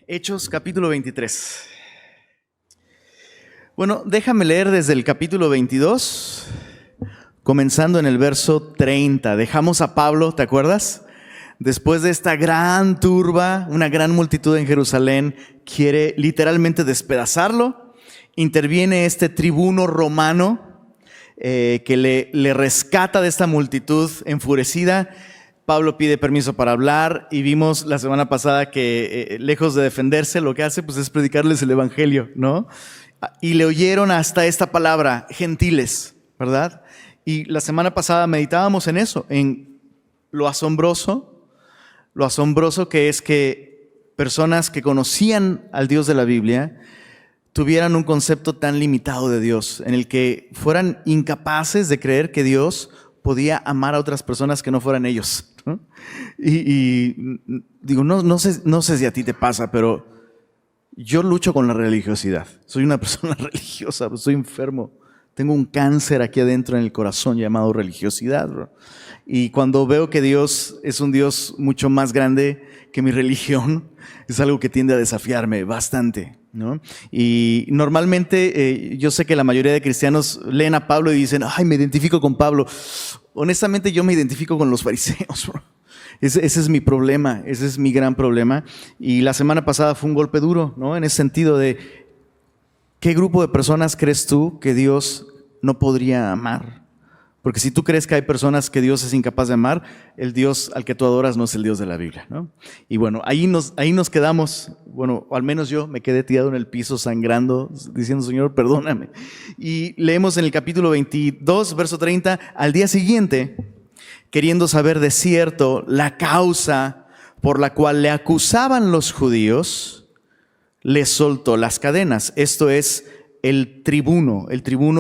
Hechos capítulo 23. Bueno, déjame leer desde el capítulo 22, comenzando en el verso 30. Dejamos a Pablo, ¿te acuerdas? Después de esta gran turba, una gran multitud en Jerusalén, quiere literalmente despedazarlo. Interviene este tribuno romano que le rescata de esta multitud enfurecida. Pablo pide permiso para hablar y vimos la semana pasada que lejos de defenderse, lo que hace pues es predicarles el evangelio, ¿no? Y le oyeron hasta esta palabra, gentiles, ¿verdad? Y la semana pasada meditábamos en eso, en lo asombroso que es que personas que conocían al Dios de la Biblia tuvieran un concepto tan limitado de Dios, en el que fueran incapaces de creer que Dios podía amar a otras personas que no fueran ellos, ¿no? Y digo, no sé si a ti te pasa, pero yo lucho con la religiosidad. Soy una persona religiosa, soy enfermo. Tengo un cáncer aquí adentro en el corazón llamado religiosidad, bro. Y cuando veo que Dios es un Dios mucho más grande que mi religión, es algo que tiende a desafiarme bastante, ¿no? Y normalmente yo sé que la mayoría de cristianos leen a Pablo y dicen, ay, me identifico con Pablo. Honestamente yo me identifico con los fariseos, bro. Ese es mi problema, ese es mi gran problema. Y la semana pasada fue un golpe duro, ¿no? En ese sentido de, ¿qué grupo de personas crees tú que Dios no podría amar? Porque si tú crees que hay personas que Dios es incapaz de amar, el Dios al que tú adoras no es el Dios de la Biblia, ¿no? Y bueno, ahí nos quedamos, bueno, o al menos yo me quedé tirado en el piso sangrando, diciendo, Señor, perdóname. Y leemos en el capítulo 22, verso 30, al día siguiente, queriendo saber de cierto la causa por la cual le acusaban los judíos, le soltó las cadenas. Esto es, el tribuno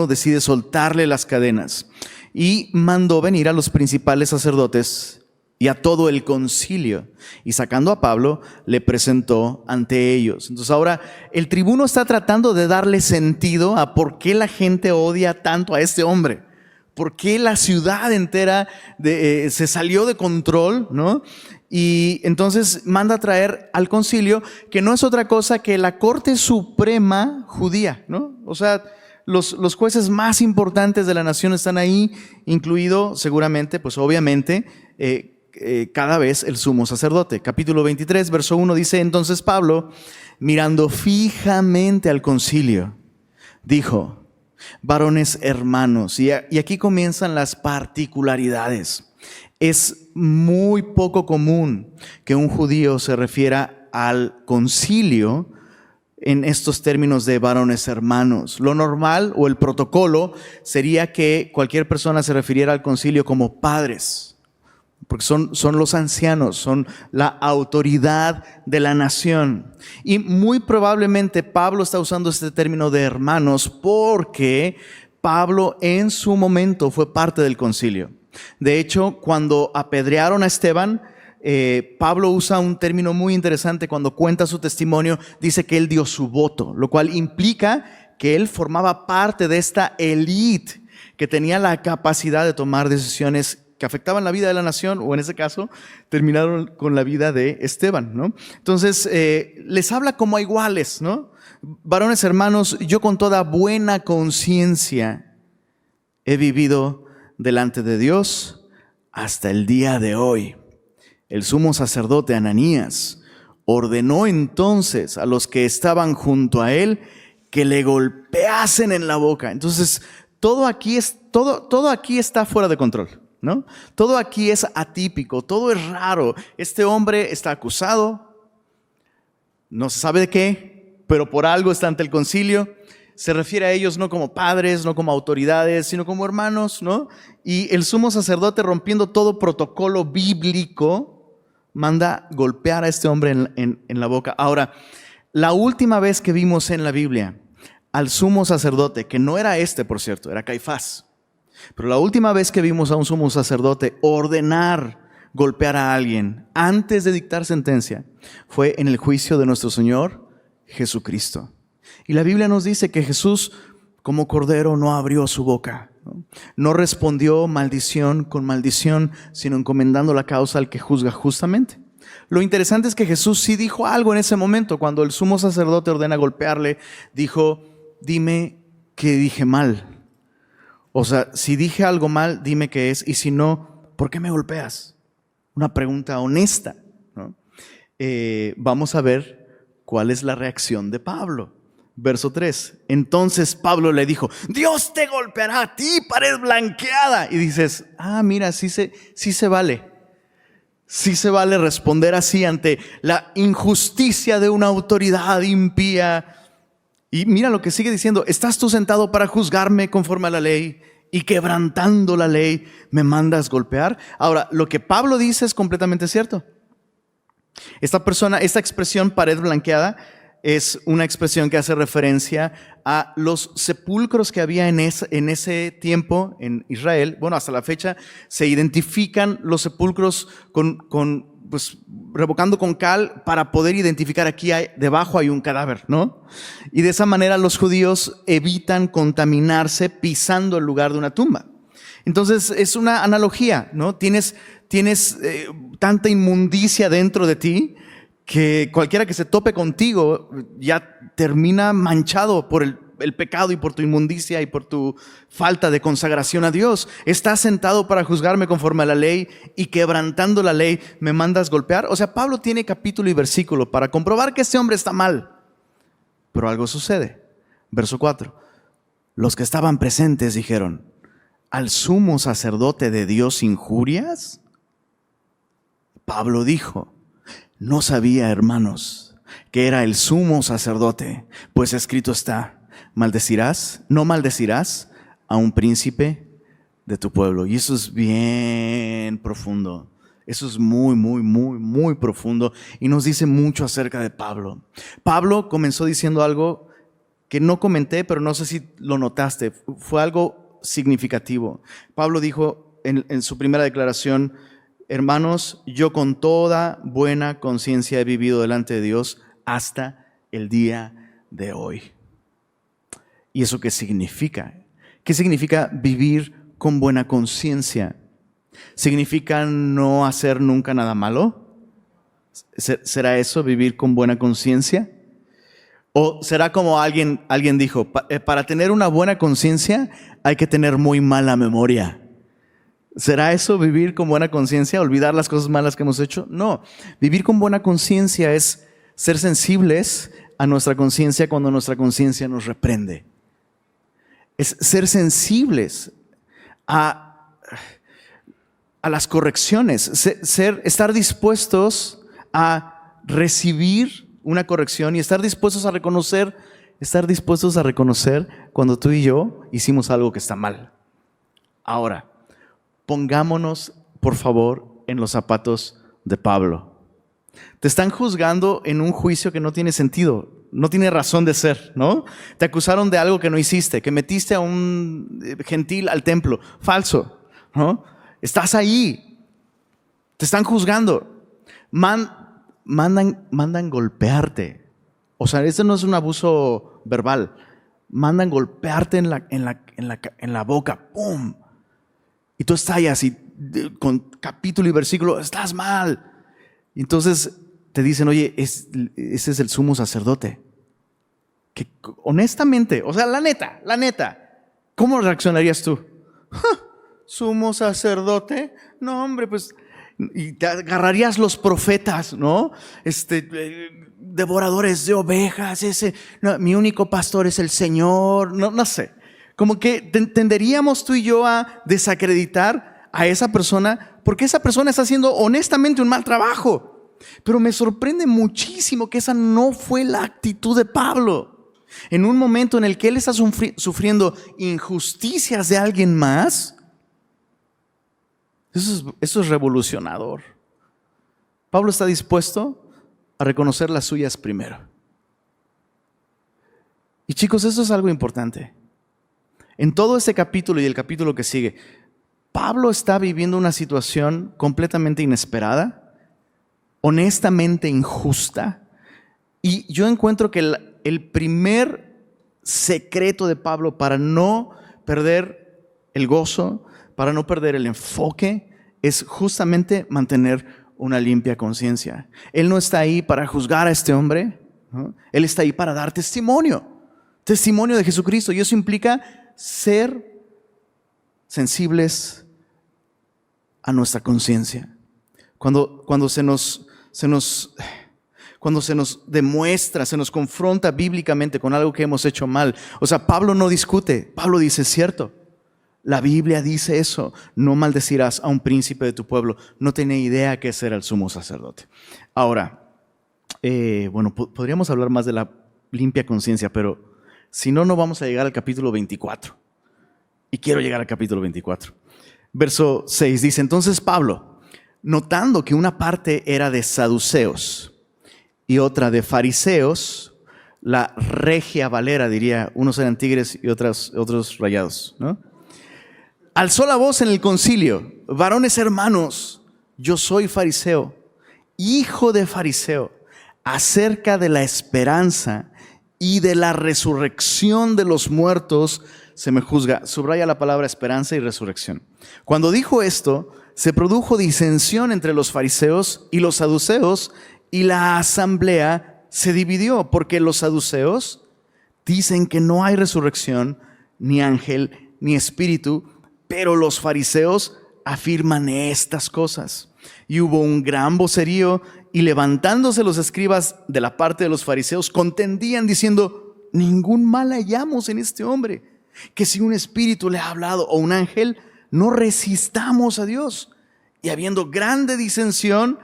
decide soltarle las cadenas y mandó venir a los principales sacerdotes y a todo el concilio, y sacando a Pablo le presentó ante ellos. Entonces ahora el tribuno está tratando de darle sentido a por qué la gente odia tanto a este hombre. ¿Por qué la ciudad entera se salió de control, ¿no? Y entonces manda a traer al concilio, que no es otra cosa que la Corte Suprema judía, ¿no? O sea, los jueces más importantes de la nación están ahí, incluido seguramente, pues obviamente, cada vez el sumo sacerdote. Capítulo 23, verso 1 dice, entonces Pablo, mirando fijamente al concilio, dijo, varones hermanos, y aquí comienzan las particularidades. Es muy poco común que un judío se refiera al concilio en estos términos de varones hermanos. Lo normal o el protocolo sería que cualquier persona se refiriera al concilio como padres, porque son los ancianos, son la autoridad de la nación. Y muy probablemente Pablo está usando este término de hermanos porque Pablo en su momento fue parte del concilio. De hecho, cuando apedrearon a Esteban, Pablo usa un término muy interesante cuando cuenta su testimonio. Dice que él dio su voto, lo cual implica que él formaba parte de esta élite que tenía la capacidad de tomar decisiones que afectaban la vida de la nación, o en ese caso, terminaron con la vida de Esteban, ¿no? Entonces, les habla como a iguales, ¿no? Varones hermanos, yo con toda buena conciencia he vivido delante de Dios hasta el día de hoy. El sumo sacerdote Ananías ordenó entonces a los que estaban junto a él que le golpeasen en la boca. Entonces, todo aquí está fuera de control, ¿no? Todo aquí es atípico, todo es raro. Este hombre está acusado, no se sabe de qué, pero por algo está ante el concilio. Se refiere a ellos no como padres, no como autoridades, sino como hermanos, ¿no? Y el sumo sacerdote, rompiendo todo protocolo bíblico, manda golpear a este hombre en la boca. Ahora, la última vez que vimos en la Biblia al sumo sacerdote, que no era por cierto, era Caifás, pero la última vez que vimos a un sumo sacerdote ordenar golpear a alguien antes de dictar sentencia fue en el juicio de nuestro Señor Jesucristo. Y la Biblia nos dice que Jesús, como cordero, no abrió su boca, no respondió maldición con maldición, sino encomendando la causa al que juzga justamente. Lo interesante es que Jesús sí dijo algo en ese momento. Cuando el sumo sacerdote ordena golpearle, dijo, dime que dije mal. O sea, si dije algo mal, dime qué es. Y si no, ¿por qué me golpeas? Una pregunta honesta, ¿no? Vamos a ver cuál es la reacción de Pablo. Verso 3. Entonces Pablo le dijo, Dios te golpeará a ti, pared blanqueada. Y dices, mira, sí se vale. Sí se vale responder así ante la injusticia de una autoridad impía. Y mira lo que sigue diciendo, ¿estás tú sentado para juzgarme conforme a la ley? Y quebrantando la ley, ¿me mandas golpear? Ahora, lo que Pablo dice es completamente cierto. Esta expresión pared blanqueada es una expresión que hace referencia a los sepulcros que había en ese tiempo en Israel. Bueno, hasta la fecha se identifican los sepulcros pues, revocando con cal para poder identificar aquí debajo hay un cadáver, ¿no? Y de esa manera los judíos evitan contaminarse pisando el lugar de una tumba. Entonces es una analogía, ¿no? Tienes tanta inmundicia dentro de ti que cualquiera que se tope contigo ya termina manchado por el pecado y por tu inmundicia y por tu falta de consagración a Dios. Estás sentado para juzgarme conforme a la ley y quebrantando la ley me mandas golpear. O sea, Pablo tiene capítulo y versículo para comprobar que este hombre está mal. Pero algo sucede. Verso 4. Los que estaban presentes dijeron, ¿al sumo sacerdote de Dios injurias? Pablo dijo, no sabía, hermanos, que era el sumo sacerdote, pues escrito está, no maldecirás a un príncipe de tu pueblo. Y eso es bien profundo. Eso es muy, muy, muy, muy profundo y nos dice mucho acerca de Pablo. Pablo comenzó diciendo algo que no comenté, pero no sé si lo notaste. Fue algo significativo. Pablo dijo en su primera declaración, hermanos, yo con toda buena conciencia he vivido delante de Dios hasta el día de hoy. ¿Y eso qué significa? ¿Qué significa vivir con buena conciencia? ¿Significa no hacer nunca nada malo? ¿Será eso, vivir con buena conciencia? ¿O será como alguien dijo, para tener una buena conciencia hay que tener muy mala memoria? ¿Será eso vivir con buena conciencia? ¿Olvidar las cosas malas que hemos hecho? No, vivir con buena conciencia es ser sensibles a nuestra conciencia cuando nuestra conciencia nos reprende. Es ser sensibles a las correcciones, estar dispuestos a recibir una corrección y estar dispuestos a reconocer cuando tú y yo hicimos algo que está mal. Ahora, pongámonos, por favor, en los zapatos de Pablo. Te están juzgando en un juicio que no tiene sentido, no tiene razón de ser, ¿no? Te acusaron de algo que no hiciste, que metiste a un gentil al templo, falso, ¿no? Estás ahí, te están juzgando, mandan golpearte. O sea, esto no es un abuso verbal, mandan golpearte en la boca, ¡pum! Y tú estallas y con capítulo y versículo, estás mal. Entonces te dicen, oye, ese es el sumo sacerdote. Que honestamente, o sea, la neta, ¿cómo reaccionarías tú? ¿Sumo sacerdote? No, hombre, pues, y te agarrarías los profetas, ¿no? Devoradores de ovejas, no, mi único pastor es el Señor, no sé. Como que tenderíamos tú y yo a desacreditar a esa persona porque esa persona está haciendo honestamente un mal trabajo. Pero me sorprende muchísimo que esa no fue la actitud de Pablo. En un momento en el que él está sufriendo injusticias de alguien más, eso es revolucionador. Pablo está dispuesto a reconocer las suyas primero. Y chicos, eso es algo importante. En todo este capítulo y el capítulo que sigue, Pablo está viviendo una situación completamente inesperada, honestamente injusta, y yo encuentro que el primer secreto de Pablo para no perder el gozo, para no perder el enfoque, es justamente mantener una limpia conciencia. Él no está ahí para juzgar a este hombre, ¿no? Él está ahí para dar testimonio de Jesucristo. Y eso implica ser sensibles a nuestra conciencia. Cuando se nos demuestra, se nos confronta bíblicamente con algo que hemos hecho mal. O sea, Pablo no discute. Pablo dice, es cierto. La Biblia dice eso. No maldecirás a un príncipe de tu pueblo. No tenía idea que ese era el sumo sacerdote. Ahora, podríamos hablar más de la limpia conciencia, pero si no, no vamos a llegar al capítulo 24. Y quiero llegar al capítulo 24. Verso 6 dice, entonces Pablo, notando que una parte era de saduceos y otra de fariseos, la Regia Valera diría, unos eran tigres y otros rayados, ¿no? Alzó la voz en el concilio, varones hermanos, yo soy fariseo, hijo de fariseo, acerca de la esperanza y de la resurrección de los muertos se me juzga. Subraya la palabra esperanza y resurrección. Cuando dijo esto, se produjo disensión entre los fariseos y los saduceos, y la asamblea se dividió, porque los saduceos dicen que no hay resurrección, ni ángel, ni espíritu, pero los fariseos afirman estas cosas. Y hubo un gran vocerío, y levantándose los escribas de la parte de los fariseos, contendían diciendo, ningún mal hallamos en este hombre, que si un espíritu le ha hablado o un ángel, no resistamos a Dios. Y habiendo grande disensión,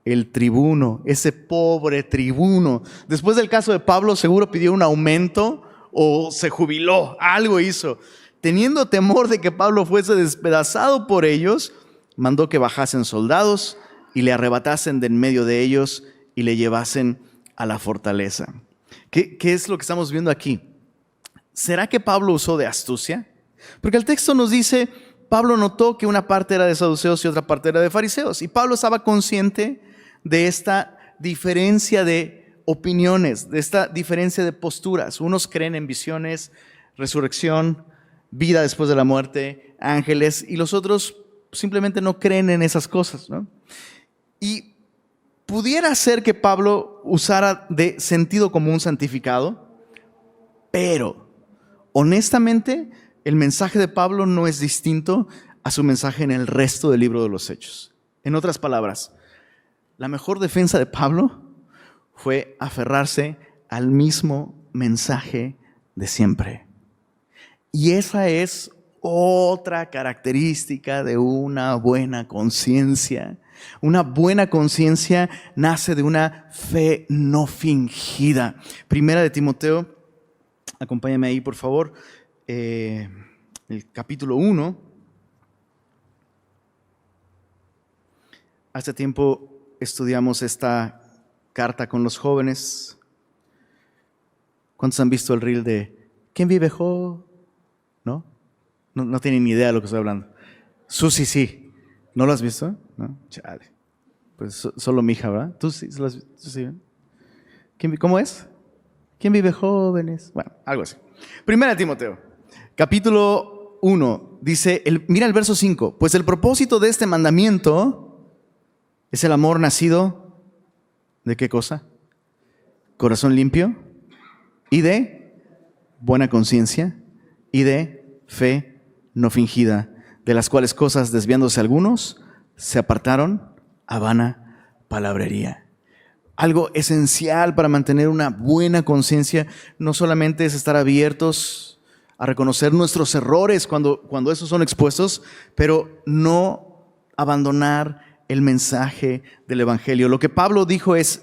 el tribuno, ese pobre tribuno, después del caso de Pablo, seguro pidió un aumento o se jubiló, algo hizo. Teniendo temor de que Pablo fuese despedazado por ellos, mandó que bajasen soldados y le arrebatasen de en medio de ellos y le llevasen a la fortaleza. ¿Qué es lo que estamos viendo aquí? ¿Será que Pablo usó de astucia? Porque el texto nos dice, Pablo notó que una parte era de saduceos y otra parte era de fariseos. Y Pablo estaba consciente de esta diferencia de opiniones, de esta diferencia de posturas. Unos creen en visiones, resurrección, vida después de la muerte, ángeles, y los otros simplemente no creen en esas cosas, ¿no? Y pudiera ser que Pablo usara de sentido común santificado, pero honestamente el mensaje de Pablo no es distinto a su mensaje en el resto del libro de los Hechos. En otras palabras, la mejor defensa de Pablo fue aferrarse al mismo mensaje de siempre. Y esa es otra característica de una buena conciencia. Una buena conciencia nace de una fe no fingida. Primera de Timoteo, acompáñame ahí por favor, el capítulo 1. Hace tiempo estudiamos esta carta con los jóvenes. ¿Cuántos han visto el reel de ¿Quién vive jo? No tienen ni idea de lo que estoy hablando. Susi sí. ¿No lo has visto? ¿No? Chale. Pues solo mi hija, ¿verdad? ¿Tú sí? ¿Tú sí? ¿Cómo es? ¿Quién vive jóvenes? Bueno, algo así. Primera de Timoteo, capítulo 1, dice, mira el verso 5. Pues el propósito de este mandamiento es el amor nacido ¿de qué cosa? Corazón limpio y de buena conciencia y de fe no fingida, de las cuales cosas desviándose algunos se apartaron a vana palabrería. Algo esencial para mantener una buena conciencia no solamente es estar abiertos a reconocer nuestros errores cuando esos son expuestos, pero no abandonar el mensaje del evangelio. Lo que Pablo dijo es,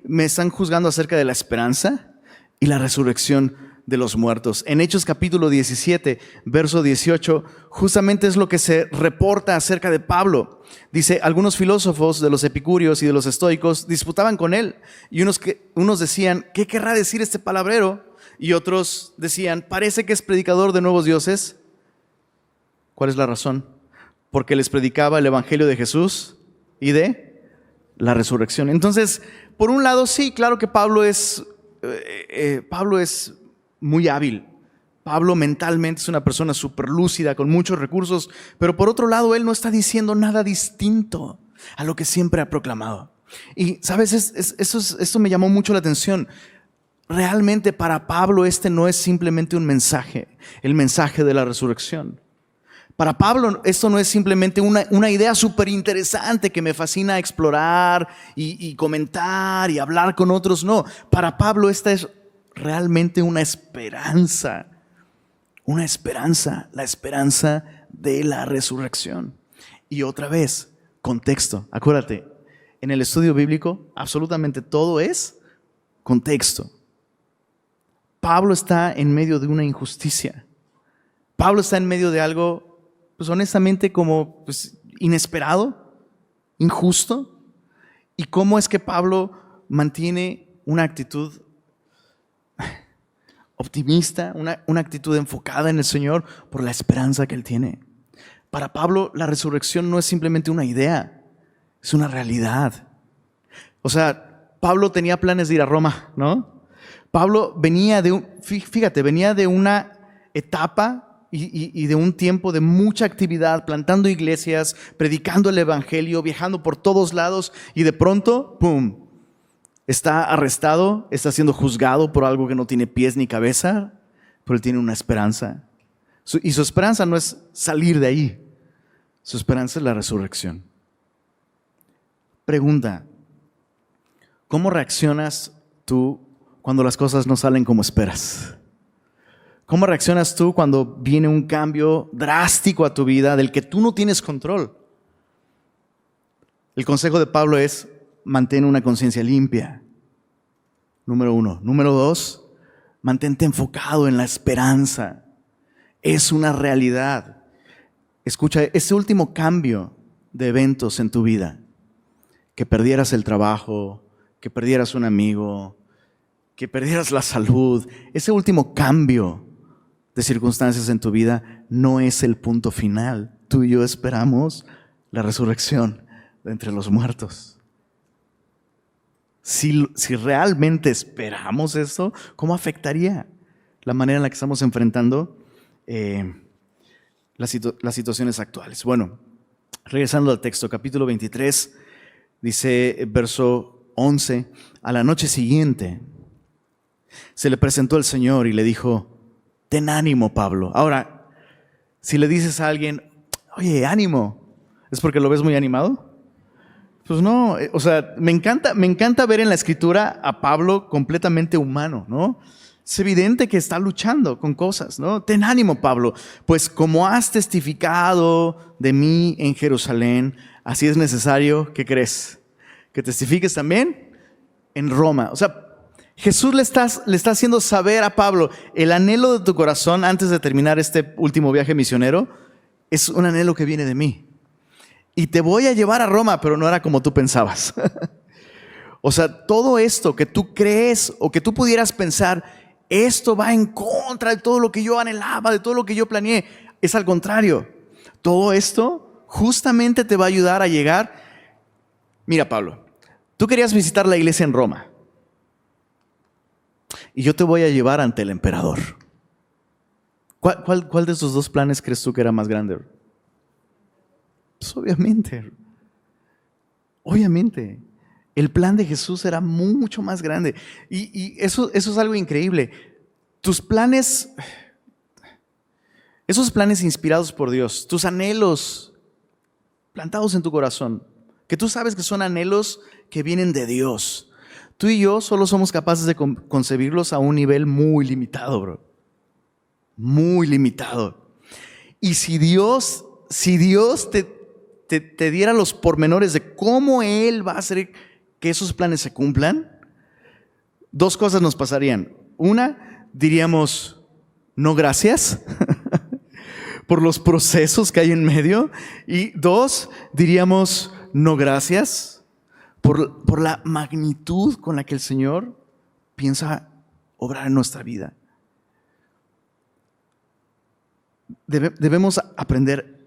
me están juzgando acerca de la esperanza y la resurrección de los muertos. En Hechos capítulo 17, verso 18, justamente es lo que se reporta acerca de Pablo. Dice, algunos filósofos de los epicúreos y de los estoicos disputaban con él, y unos decían, ¿qué querrá decir este palabrero? Y otros decían, parece que es predicador de nuevos dioses. ¿Cuál es la razón? Porque les predicaba el evangelio de Jesús y de la resurrección. Entonces, por un lado, sí, claro que Pablo es muy hábil. Pablo mentalmente es una persona súper lúcida, con muchos recursos, pero por otro lado, él no está diciendo nada distinto. a lo que siempre ha proclamado. Y, ¿sabes? Esto me llamó mucho la atención. Realmente para Pablo este no es simplemente un mensaje, el mensaje de la resurrección. Para Pablo esto no es simplemente una idea súper interesante que me fascina explorar y comentar y hablar con otros. No, para Pablo esta es realmente una esperanza, la esperanza de la resurrección. Y otra vez, contexto. Acuérdate, en el estudio bíblico absolutamente todo es contexto. Pablo está en medio de una injusticia. Pablo está en medio de algo, pues honestamente, como inesperado, injusto. ¿Y cómo es que Pablo mantiene una actitud optimista, una actitud enfocada en el Señor por la esperanza que Él tiene? Para Pablo, la resurrección no es simplemente una idea, es una realidad. O sea, Pablo tenía planes de ir a Roma, ¿no? Pablo venía de una etapa y de un tiempo de mucha actividad, plantando iglesias, predicando el evangelio, viajando por todos lados, y de pronto, ¡pum!, está arrestado, está siendo juzgado por algo que no tiene pies ni cabeza, pero él tiene una esperanza. Y su esperanza no es salir de ahí, su esperanza es la resurrección. Pregunta: ¿cómo reaccionas tú cuando las cosas no salen como esperas? ¿Cómo reaccionas tú cuando viene un cambio drástico a tu vida del que tú no tienes control? El consejo de Pablo es: mantén una conciencia limpia. Número 1. Número 2, mantente enfocado en la esperanza. Es una realidad. Escucha, ese último cambio de eventos en tu vida, que perdieras el trabajo, que perdieras un amigo, que perdieras la salud, ese último cambio de circunstancias en tu vida no es el punto final. Tú y yo esperamos la resurrección de entre los muertos. Si realmente esperamos eso, ¿cómo afectaría la manera en la que estamos enfrentando las situaciones actuales? Bueno, regresando al texto, capítulo 23, dice verso 11: a la noche siguiente se le presentó el Señor y le dijo: ten ánimo, Pablo. Ahora, si le dices a alguien: oye, ánimo, ¿es porque lo ves muy animado? Pues no, o sea, me encanta ver en la Escritura a Pablo completamente humano, ¿no? Es evidente que está luchando con cosas, ¿no? Ten ánimo, Pablo, pues como has testificado de mí en Jerusalén, así es necesario, ¿qué crees? Que testifiques también en Roma. O sea, Jesús le está haciendo saber a Pablo: el anhelo de tu corazón antes de terminar este último viaje misionero es un anhelo que viene de mí. Y te voy a llevar a Roma, pero no era como tú pensabas. O sea, todo esto que tú crees o que tú pudieras pensar, esto va en contra de todo lo que yo anhelaba, de todo lo que yo planeé, es al contrario. Todo esto justamente te va a ayudar a llegar. Mira, Pablo, tú querías visitar la iglesia en Roma, y yo te voy a llevar ante el emperador. ¿Cuál de esos dos planes crees tú que era más grande? Pues obviamente, el plan de Jesús era mucho más grande. Y eso es algo increíble. Tus planes, esos planes inspirados por Dios, tus anhelos plantados en tu corazón, que tú sabes que son anhelos que vienen de Dios. Tú y yo solo somos capaces de concebirlos a un nivel muy limitado, bro. Muy limitado. Y si Dios te diera los pormenores de cómo Él va a hacer que esos planes se cumplan, dos cosas nos pasarían. Una, diríamos: no, gracias por los procesos que hay en medio. Y dos, diríamos: no, gracias por la magnitud con la que el Señor piensa obrar en nuestra vida. Debemos aprender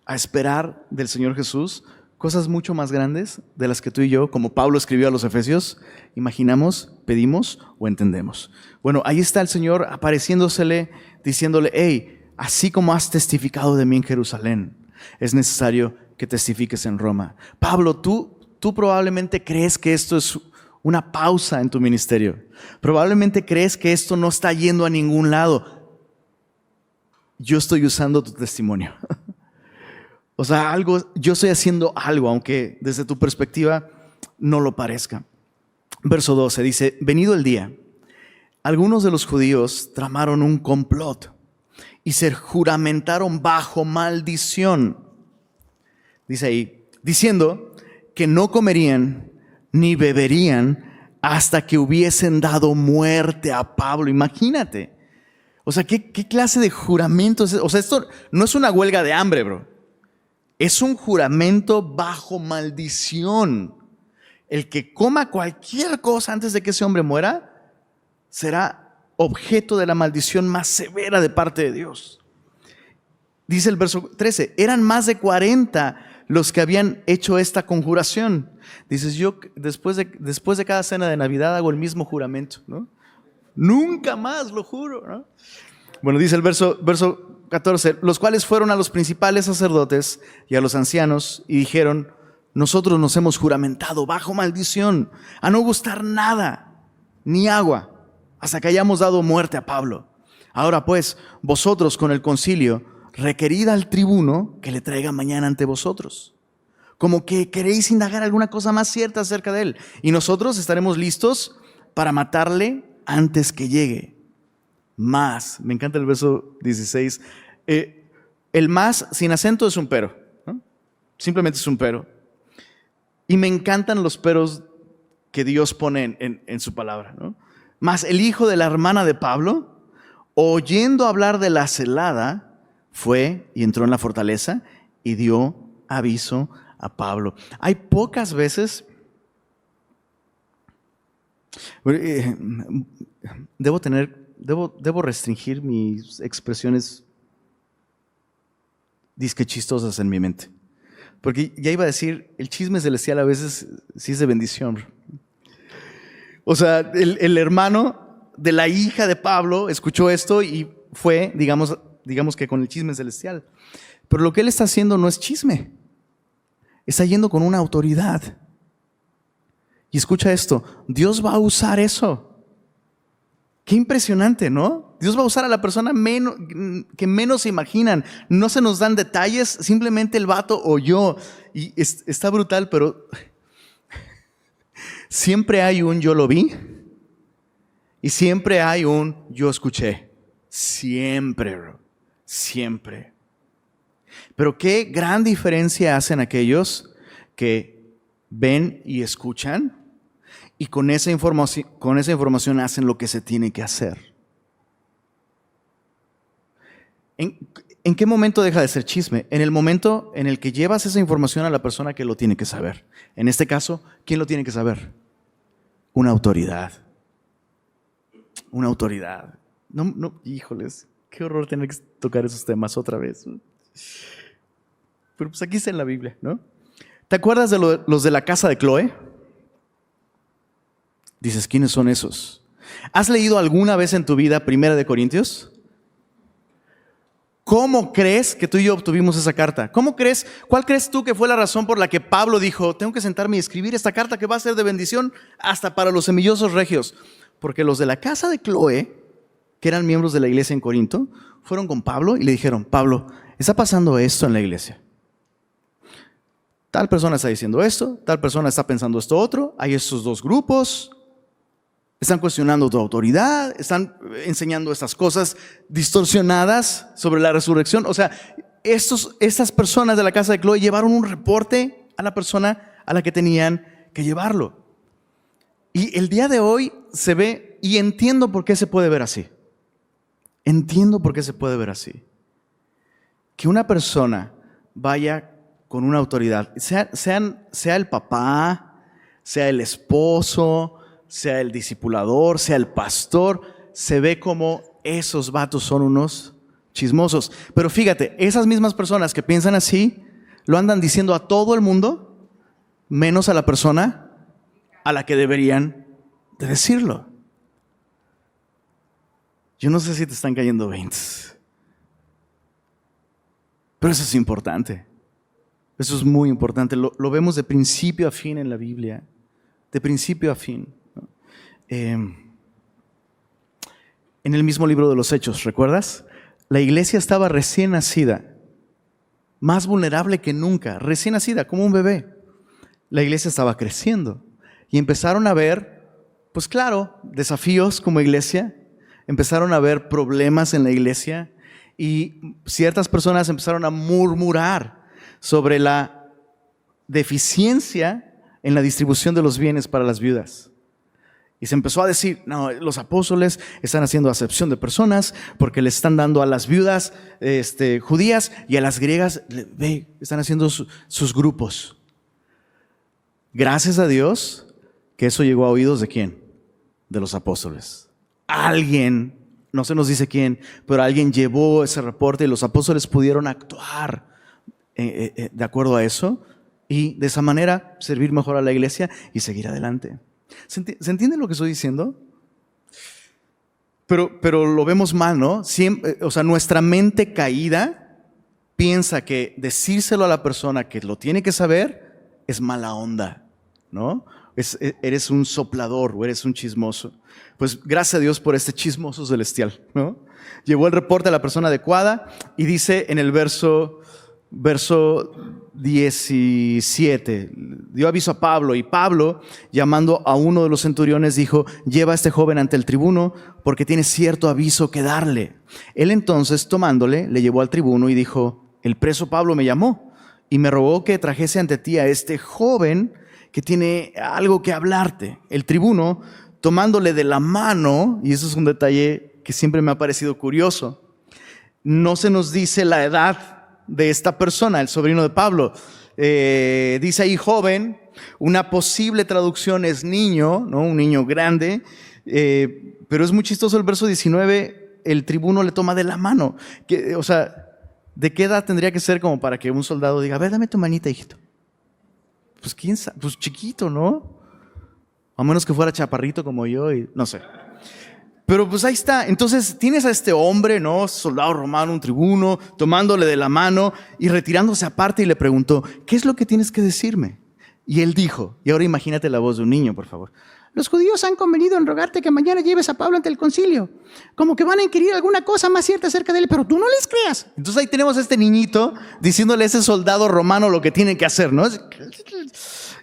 a esperar del Señor Jesús cosas mucho más grandes de las que tú y yo, como Pablo escribió a los Efesios, imaginamos, pedimos o entendemos. Bueno, ahí está el Señor apareciéndosele, diciéndole: hey, así como has testificado de mí en Jerusalén, es necesario que testifiques en Roma. Pablo, tú probablemente crees que esto es una pausa en tu ministerio. Probablemente crees que esto no está yendo a ningún lado. Yo estoy usando tu testimonio. O sea, yo estoy haciendo algo, aunque desde tu perspectiva no lo parezca. Verso 12 dice, venido el día, algunos de los judíos tramaron un complot y se juramentaron bajo maldición. Dice ahí, diciendo que no comerían ni beberían hasta que hubiesen dado muerte a Pablo. Imagínate. O sea, ¿qué clase de juramento es? O sea, esto no es una huelga de hambre, bro. Es un juramento bajo maldición. El que coma cualquier cosa antes de que ese hombre muera será objeto de la maldición más severa de parte de Dios. Dice el verso 13, eran más de 40 los que habían hecho esta conjuración. Dices, yo después de cada cena de Navidad hago el mismo juramento, ¿no? Nunca más, lo juro, ¿no? Bueno, dice el verso 14, los cuales fueron a los principales sacerdotes y a los ancianos y dijeron, nosotros nos hemos juramentado bajo maldición a no gustar nada, ni agua, hasta que hayamos dado muerte a Pablo. Ahora pues, vosotros con el concilio, requerid al tribuno que le traiga mañana ante vosotros, como que queréis indagar alguna cosa más cierta acerca de él, y nosotros estaremos listos para matarle antes que llegue. Más, me encanta el verso 16, el más sin acento es un pero, ¿no? Simplemente es un pero. Y me encantan los peros que Dios pone en su palabra, ¿no? Mas el hijo de la hermana de Pablo, oyendo hablar de la celada, fue y entró en la fortaleza y dio aviso a Pablo. Hay pocas veces, debo restringir mis expresiones disque chistosas en mi mente. Porque ya iba a decir, el chisme celestial a veces sí es de bendición. O sea, el hermano de la hija de Pablo escuchó esto y fue, digamos que con el chisme celestial. Pero lo que él está haciendo no es chisme. Está yendo con una autoridad. Y escucha esto, Dios va a usar eso. Qué impresionante, ¿no? Dios va a usar a la persona que menos se imaginan. No se nos dan detalles, simplemente el vato oyó. Y está brutal, pero siempre hay un yo lo vi y siempre hay un yo escuché. Siempre, bro. Siempre. Pero qué gran diferencia hacen aquellos que ven y escuchan y con esa información hacen lo que se tiene que hacer. ¿En qué momento deja de ser chisme? En el momento en el que llevas esa información a la persona que lo tiene que saber. En este caso, ¿quién lo tiene que saber? Una autoridad. Una autoridad. No, híjoles, qué horror tener que tocar esos temas otra vez. Pero pues aquí está en la Biblia, ¿no? ¿Te acuerdas de los de la casa de Chloe? Dices, ¿quiénes son esos? ¿Has leído alguna vez en tu vida 1 Corintios? ¿Cómo crees que tú y yo obtuvimos esa carta? ¿Cuál crees tú que fue la razón por la que Pablo dijo, tengo que sentarme y escribir esta carta que va a ser de bendición hasta para los semillosos regios? Porque los de la casa de Chloe, que eran miembros de la iglesia en Corinto, fueron con Pablo y le dijeron, Pablo, está pasando esto en la iglesia. Tal persona está diciendo esto, tal persona está pensando esto otro, hay estos dos grupos, están cuestionando tu autoridad, están enseñando estas cosas distorsionadas sobre la resurrección. O sea, estas personas de la casa de Chloe llevaron un reporte a la persona a la que tenían que llevarlo. Y el día de hoy se ve, y entiendo por qué se puede ver así. Entiendo por qué se puede ver así. Que una persona vaya con una autoridad, sea el papá, sea el esposo, sea el discipulador, sea el pastor, se ve como esos vatos son unos chismosos. Pero fíjate, esas mismas personas que piensan así, lo andan diciendo a todo el mundo, menos a la persona a la que deberían de decirlo. Yo no sé si te están cayendo 20, pero eso es importante. Eso es muy importante. Lo vemos de principio a fin en la Biblia. De principio a fin. En el mismo libro de los Hechos, ¿recuerdas? La iglesia estaba recién nacida, más vulnerable que nunca, recién nacida, como un bebé. La iglesia estaba creciendo y empezaron a ver, pues claro, desafíos como iglesia, empezaron a ver problemas en la iglesia y ciertas personas empezaron a murmurar sobre la deficiencia en la distribución de los bienes para las viudas. Y se empezó a decir, no, los apóstoles están haciendo acepción de personas porque le están dando a las viudas judías y a las griegas, están haciendo sus grupos. Gracias a Dios que eso llegó a oídos ¿de quién? De los apóstoles. Alguien, no se nos dice quién, pero alguien llevó ese reporte y los apóstoles pudieron actuar de acuerdo a eso y de esa manera servir mejor a la iglesia y seguir adelante. ¿Se entiende lo que estoy diciendo? Pero lo vemos mal, ¿no? Siempre, nuestra mente caída piensa que decírselo a la persona que lo tiene que saber es mala onda, ¿no? Eres un soplador o eres un chismoso. Pues gracias a Dios por este chismoso celestial, ¿no? Llevó el reporte a la persona adecuada y dice en el verso 17, dio aviso a Pablo y Pablo, llamando a uno de los centuriones, dijo: lleva a este joven ante el tribuno porque tiene cierto aviso que darle. Él entonces, tomándole, le llevó al tribuno y dijo: el preso Pablo me llamó y me rogó que trajese ante ti a este joven que tiene algo que hablarte. El tribuno, tomándole de la mano, y eso es un detalle que siempre me ha parecido curioso, no se nos dice la edad de esta persona, el sobrino de Pablo. Dice ahí joven, una posible traducción es niño, ¿no? Un niño grande, pero es muy chistoso el verso 19, el tribuno le toma de la mano. ¿De qué edad tendría que ser como para que un soldado diga: a ver, dame tu manita, hijito? Pues quién sabe, pues chiquito, ¿no? A menos que fuera chaparrito como yo y no sé. Pero pues ahí está. Entonces tienes a este hombre, ¿no? Soldado romano, un tribuno, tomándole de la mano y retirándose aparte y le preguntó: ¿qué es lo que tienes que decirme? Y él dijo, y ahora imagínate la voz de un niño, por favor: los judíos han convenido en rogarte que mañana lleves a Pablo ante el concilio, como que van a inquirir alguna cosa más cierta acerca de él, pero tú no les creas. Entonces ahí tenemos a este niñito diciéndole a ese soldado romano lo que tiene que hacer, ¿no?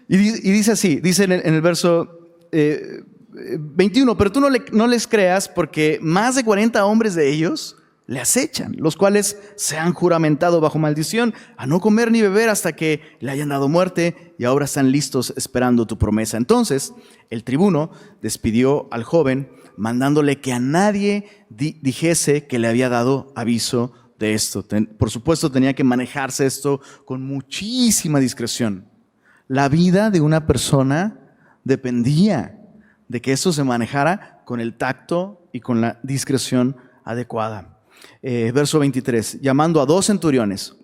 Y dice así, dice en el verso 21, pero tú no les creas porque más de 40 hombres de ellos le acechan, los cuales se han juramentado bajo maldición a no comer ni beber hasta que le hayan dado muerte y ahora están listos esperando tu promesa. Entonces el tribuno despidió al joven mandándole que a nadie dijese que le había dado aviso de esto. Por supuesto tenía que manejarse esto con muchísima discreción. La vida de una persona dependía de que esto se manejara con el tacto y con la discreción adecuada. Verso 23, llamando a 2 centuriones,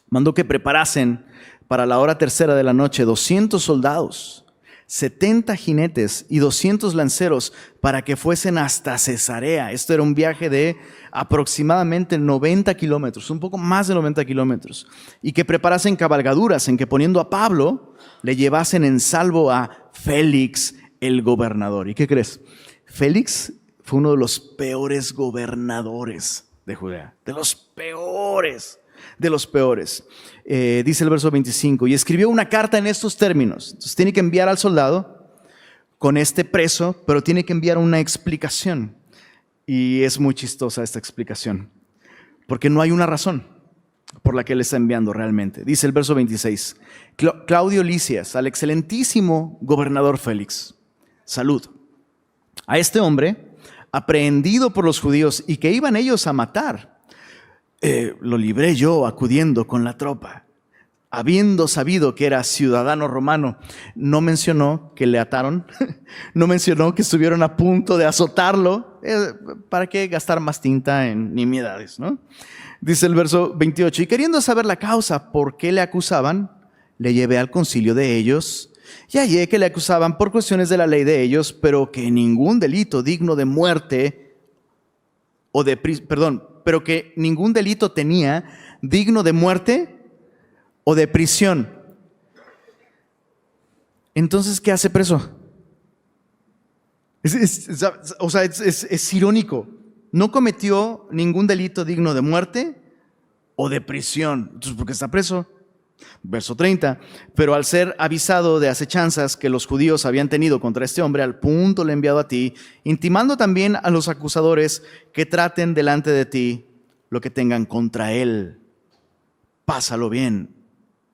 mandó que preparasen para la hora tercera de la noche 200 soldados, 70 jinetes y 200 lanceros para que fuesen hasta Cesarea. Esto era un viaje de aproximadamente 90 kilómetros, un poco más de 90 kilómetros. Y que preparasen cabalgaduras en que poniendo a Pablo le llevasen en salvo a Félix el gobernador. ¿Y qué crees? Félix fue uno de los peores gobernadores de Judea, de los peores. Dice el verso 25, y escribió una carta en estos términos. Entonces tiene que enviar al soldado con este preso, pero tiene que enviar una explicación. Y es muy chistosa esta explicación, porque no hay una razón por la que él está enviando realmente. Dice el verso 26, Claudio Lisias, al excelentísimo gobernador Félix, salud. A este hombre, aprehendido por los judíos y que iban ellos a matar, lo libré yo acudiendo con la tropa, habiendo sabido que era ciudadano romano. No mencionó que le ataron, no mencionó que estuvieron a punto de azotarlo. ¿Para qué gastar más tinta en nimiedades, no? Dice el verso 28, y queriendo saber la causa por qué le acusaban, le llevé al concilio de ellos y hallé que le acusaban por cuestiones de la ley de ellos, pero que ningún delito digno de muerte pero que ningún delito tenía digno de muerte o de prisión. Entonces, ¿qué hace preso? Es irónico. No cometió ningún delito digno de muerte o de prisión. Entonces, ¿por qué está preso? Verso 30. Pero al ser avisado de acechanzas que los judíos habían tenido contra este hombre, al punto le he enviado a ti, intimando también a los acusadores que traten delante de ti lo que tengan contra él. Pásalo bien.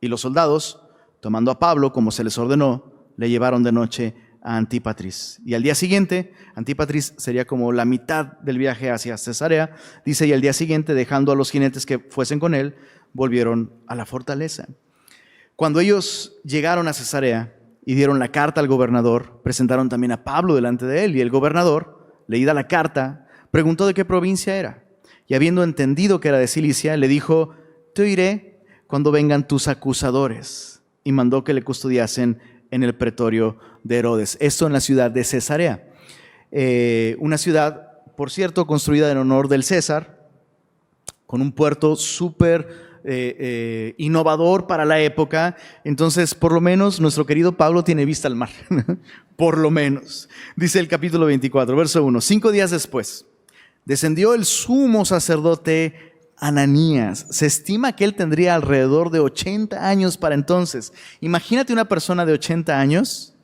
Y los soldados, tomando a Pablo como se les ordenó, le llevaron de noche a Antípatris. Y al día siguiente, Antípatris sería como la mitad del viaje hacia Cesarea, dice, y al día siguiente, dejando a los jinetes que fuesen con él, volvieron a la fortaleza. Cuando ellos llegaron a Cesarea y dieron la carta al gobernador, presentaron también a Pablo delante de él, y el gobernador, leída la carta, preguntó de qué provincia era, y habiendo entendido que era de Cilicia, le dijo, te oiré cuando vengan tus acusadores, y mandó que le custodiasen en el pretorio de Herodes. Esto en la ciudad de Cesarea. Una ciudad, por cierto, construida en honor del César, con un puerto súper innovador para la época. Entonces, por lo menos, nuestro querido Pablo tiene vista al mar. Por lo menos. Dice el capítulo 24, verso 1. 5 días después, descendió el sumo sacerdote Ananías. Se estima que él tendría alrededor de 80 años para entonces. Imagínate una persona de 80 años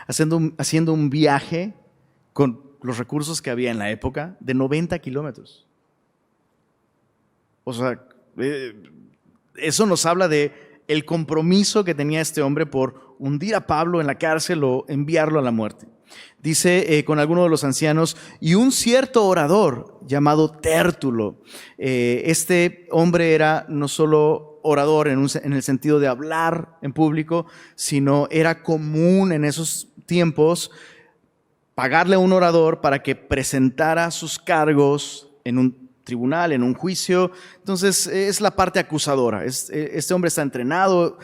haciendo un viaje con los recursos que había en la época de 90 kilómetros. O sea, eso nos habla de el compromiso que tenía este hombre por hundir a Pablo en la cárcel o enviarlo a la muerte. Dice con alguno de los ancianos, y un cierto orador llamado Tértulo. Este hombre era no solo orador en el sentido de hablar en público, sino era común en esos tiempos pagarle a un orador para que presentara sus cargos en un tribunal, en un juicio. Entonces es la parte acusadora. Este hombre está entrenado,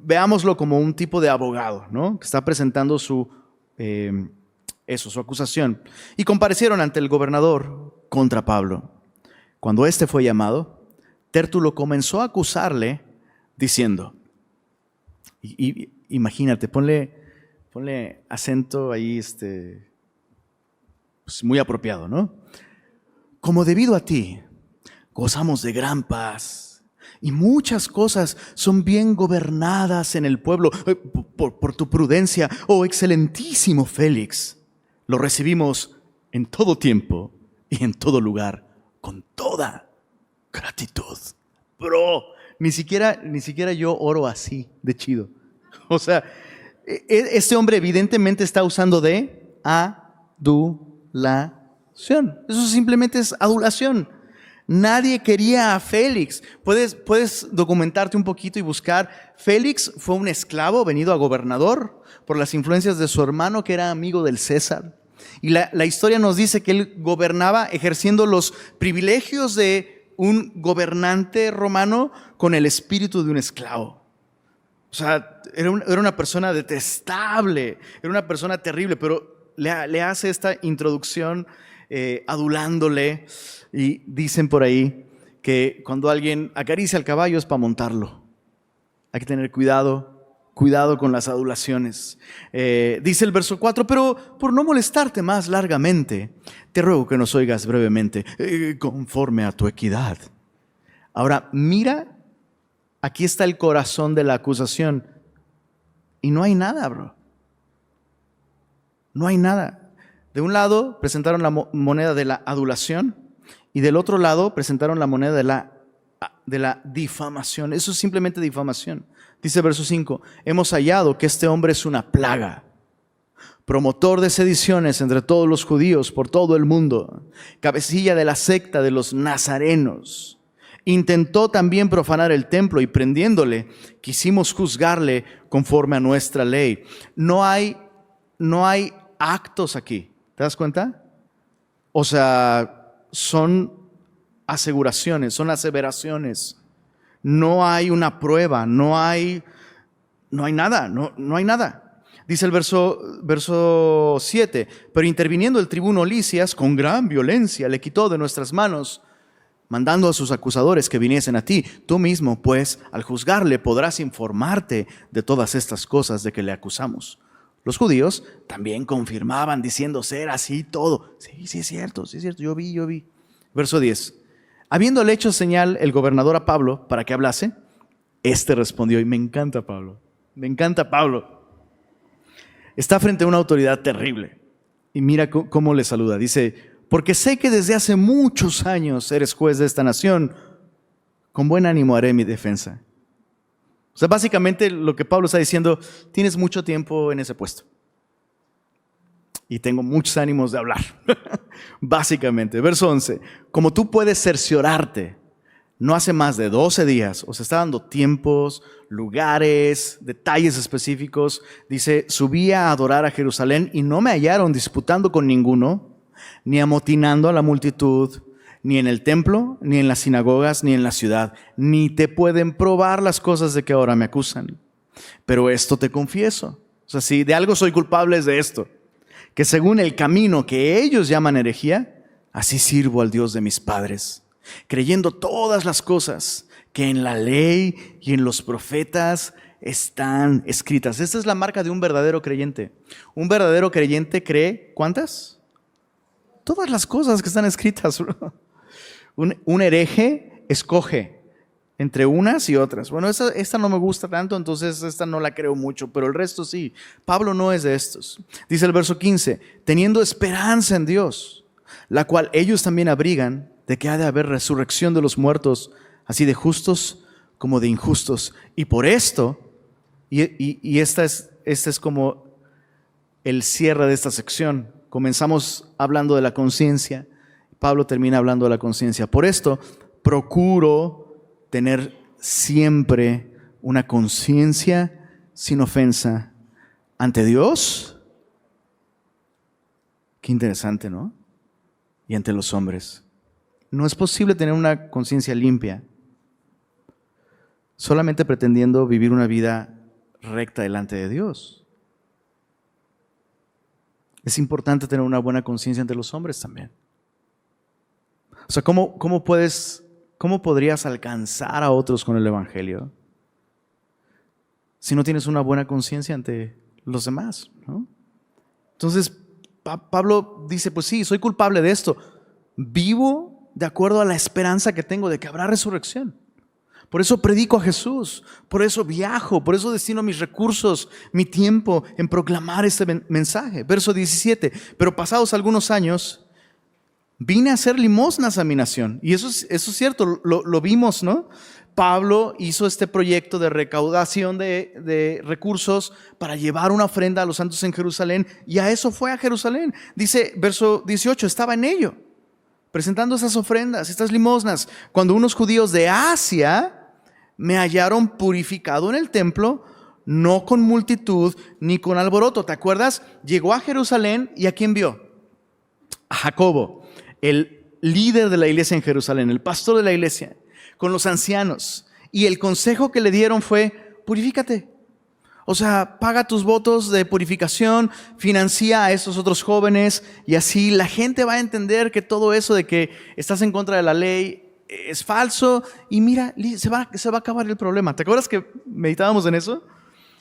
veámoslo como un tipo de abogado, ¿no? Que está presentando su acusación. Y comparecieron ante el gobernador contra Pablo. Cuando éste fue llamado, Tértulo comenzó a acusarle diciendo, imagínate, ponle acento ahí pues muy apropiado, ¿no? Como debido a ti, gozamos de gran paz y muchas cosas son bien gobernadas en el pueblo por tu prudencia, oh excelentísimo Félix. Lo recibimos en todo tiempo y en todo lugar con toda gratitud. Bro, ni siquiera yo oro así de chido. O sea, este hombre evidentemente está usando de adulación. Eso simplemente es adulación. Nadie quería a Félix. Puedes documentarte un poquito y buscar. Félix fue un esclavo venido a gobernador por las influencias de su hermano que era amigo del César. Y la historia nos dice que él gobernaba ejerciendo los privilegios de un gobernante romano con el espíritu de un esclavo. O sea, era una persona detestable, era una persona terrible, pero le hace esta introducción adulándole. Y dicen por ahí que cuando alguien acaricia al caballo es para montarlo. Hay que tener cuidado con las adulaciones. Dice el verso 4, pero por no molestarte más largamente, te ruego que nos oigas brevemente, conforme a tu equidad. Ahora, mira, aquí está el corazón de la acusación. Y no hay nada, bro. No hay nada. De un lado presentaron la moneda de la adulación y del otro lado presentaron la moneda de la difamación. Eso es simplemente difamación. Dice verso 5, hemos hallado que este hombre es una plaga, promotor de sediciones entre todos los judíos por todo el mundo, cabecilla de la secta de los nazarenos. Intentó también profanar el templo y prendiéndole, quisimos juzgarle conforme a nuestra ley. No hay actos aquí, ¿te das cuenta? O sea, son aseguraciones, son aseveraciones. No hay una prueba, no hay nada, no hay nada. Dice el verso 7, pero interviniendo el tribuno Lisias con gran violencia le quitó de nuestras manos mandando a sus acusadores que viniesen a ti. Tú mismo, pues, al juzgarle podrás informarte de todas estas cosas de que le acusamos. Los judíos también confirmaban diciendo ser así todo. Sí es cierto, yo vi. Verso 10. Habiéndole hecho señal el gobernador a Pablo para que hablase, este respondió, y me encanta Pablo. Está frente a una autoridad terrible. Y mira cómo le saluda. Dice, porque sé que desde hace muchos años eres juez de esta nación, con buen ánimo haré mi defensa. O sea, básicamente lo que Pablo está diciendo, tienes mucho tiempo en ese puesto. Y tengo muchos ánimos de hablar. Básicamente, verso 11. Como tú puedes cerciorarte, no hace más de 12 días, os está dando tiempos, lugares, detalles específicos. Dice, subí a adorar a Jerusalén y no me hallaron disputando con ninguno, ni amotinando a la multitud, ni en el templo, ni en las sinagogas, ni en la ciudad. Ni te pueden probar las cosas de que ahora me acusan. Pero esto te confieso. O sea, si de algo soy culpable es de esto. Que según el camino que ellos llaman herejía, así sirvo al Dios de mis padres, creyendo todas las cosas que en la ley y en los profetas están escritas. Esta es la marca de un verdadero creyente. Un verdadero creyente cree, ¿cuántas? Todas las cosas que están escritas. Un hereje escoge entre unas y otras. Bueno, esta no me gusta tanto, entonces esta no la creo mucho, pero el resto sí. Pablo no es de estos. Dice el verso 15, teniendo esperanza en Dios, la cual ellos también abrigan, de que ha de haber resurrección de los muertos, así de justos como de injustos. Y por esto, y esta es como el cierre de esta sección. Comenzamos hablando de la conciencia, Pablo termina hablando de la conciencia. Por esto, procuro tener siempre una conciencia sin ofensa ante Dios. Qué interesante, ¿no? Y ante los hombres. No es posible tener una conciencia limpia solamente pretendiendo vivir una vida recta delante de Dios. Es importante tener una buena conciencia ante los hombres también. O sea, ¿cómo podrías alcanzar a otros con el Evangelio si no tienes una buena conciencia ante los demás, ¿no? Entonces, Pablo dice, pues sí, soy culpable de esto. Vivo de acuerdo a la esperanza que tengo de que habrá resurrección. Por eso predico a Jesús, por eso viajo, por eso destino mis recursos, mi tiempo en proclamar este mensaje. Verso 17, pero pasados algunos años, vine a hacer limosnas a mi nación. Y eso es cierto, lo vimos, ¿no? Pablo hizo este proyecto de recaudación de recursos para llevar una ofrenda a los santos en Jerusalén, y a eso fue a Jerusalén. Dice, verso 18, estaba en ello, presentando esas ofrendas, estas limosnas, cuando unos judíos de Asia me hallaron purificado en el templo, no con multitud ni con alboroto. ¿Te acuerdas? Llegó a Jerusalén, ¿y a quién vio? A Jacobo, el líder de la iglesia en Jerusalén, el pastor de la iglesia, con los ancianos. Y el consejo que le dieron fue, purifícate. O sea, paga tus votos de purificación, financia a esos otros jóvenes, y así la gente va a entender que todo eso de que estás en contra de la ley es falso, y mira, se va a acabar el problema. ¿Te acuerdas que meditábamos en eso?